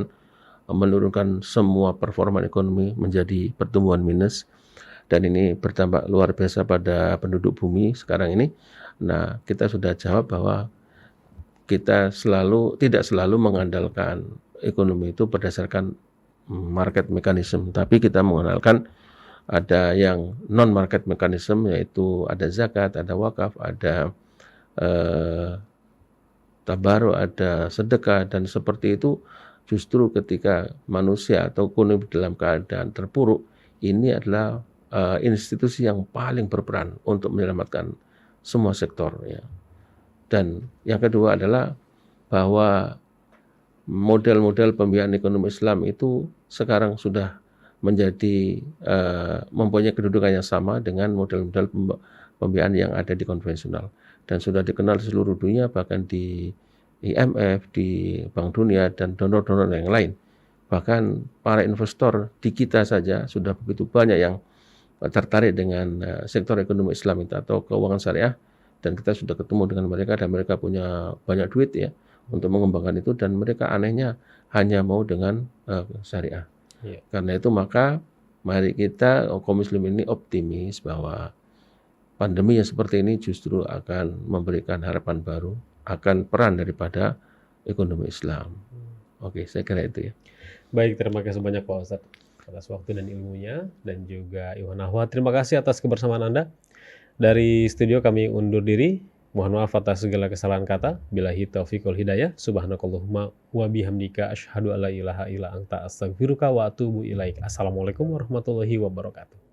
menurunkan semua performa ekonomi menjadi pertumbuhan minus, dan ini berdampak luar biasa pada penduduk bumi sekarang ini. Nah, kita sudah jawab bahwa kita tidak selalu mengandalkan ekonomi itu berdasarkan market mechanism, tapi kita mengandalkan ada yang non market mechanism, yaitu ada zakat, ada wakaf, ada tabaruk, ada sedekah, dan seperti itu. Justru ketika manusia atau ekonomi dalam keadaan terpuruk, ini adalah institusi yang paling berperan untuk menyelamatkan semua sektor ya. Dan yang kedua adalah bahwa model-model pembiayaan ekonomi Islam itu sekarang sudah menjadi mempunyai kedudukan yang sama dengan model-model pembiayaan yang ada di konvensional, dan sudah dikenal di seluruh dunia, bahkan di IMF, di Bank Dunia, dan donor-donor yang lain. Bahkan para investor di kita saja sudah begitu banyak yang tertarik dengan sektor ekonomi Islam itu atau keuangan syariah, dan kita sudah ketemu dengan mereka dan mereka punya banyak duit ya untuk mengembangkan itu, dan mereka anehnya hanya mau dengan syariah. Iya. Karena itu maka mari kita kaum muslim ini optimis bahwa pandemi yang seperti ini justru akan memberikan harapan baru akan peran daripada ekonomi Islam. Oke, saya kira itu ya. Baik, terima kasih banyak Pak Ustadz atas waktu dan ilmunya, dan juga Iwan Ahmad. Terima kasih atas kebersamaan Anda. Dari studio kami undur diri. Mohon maaf atas segala kesalahan kata. Billahi taufiq wal hidayah. Subhanakallahumma wa bihamdika asyhadu alla ilaha illa anta astaghfiruka wa atubu ilaik. Assalamualaikum warahmatullahi wabarakatuh.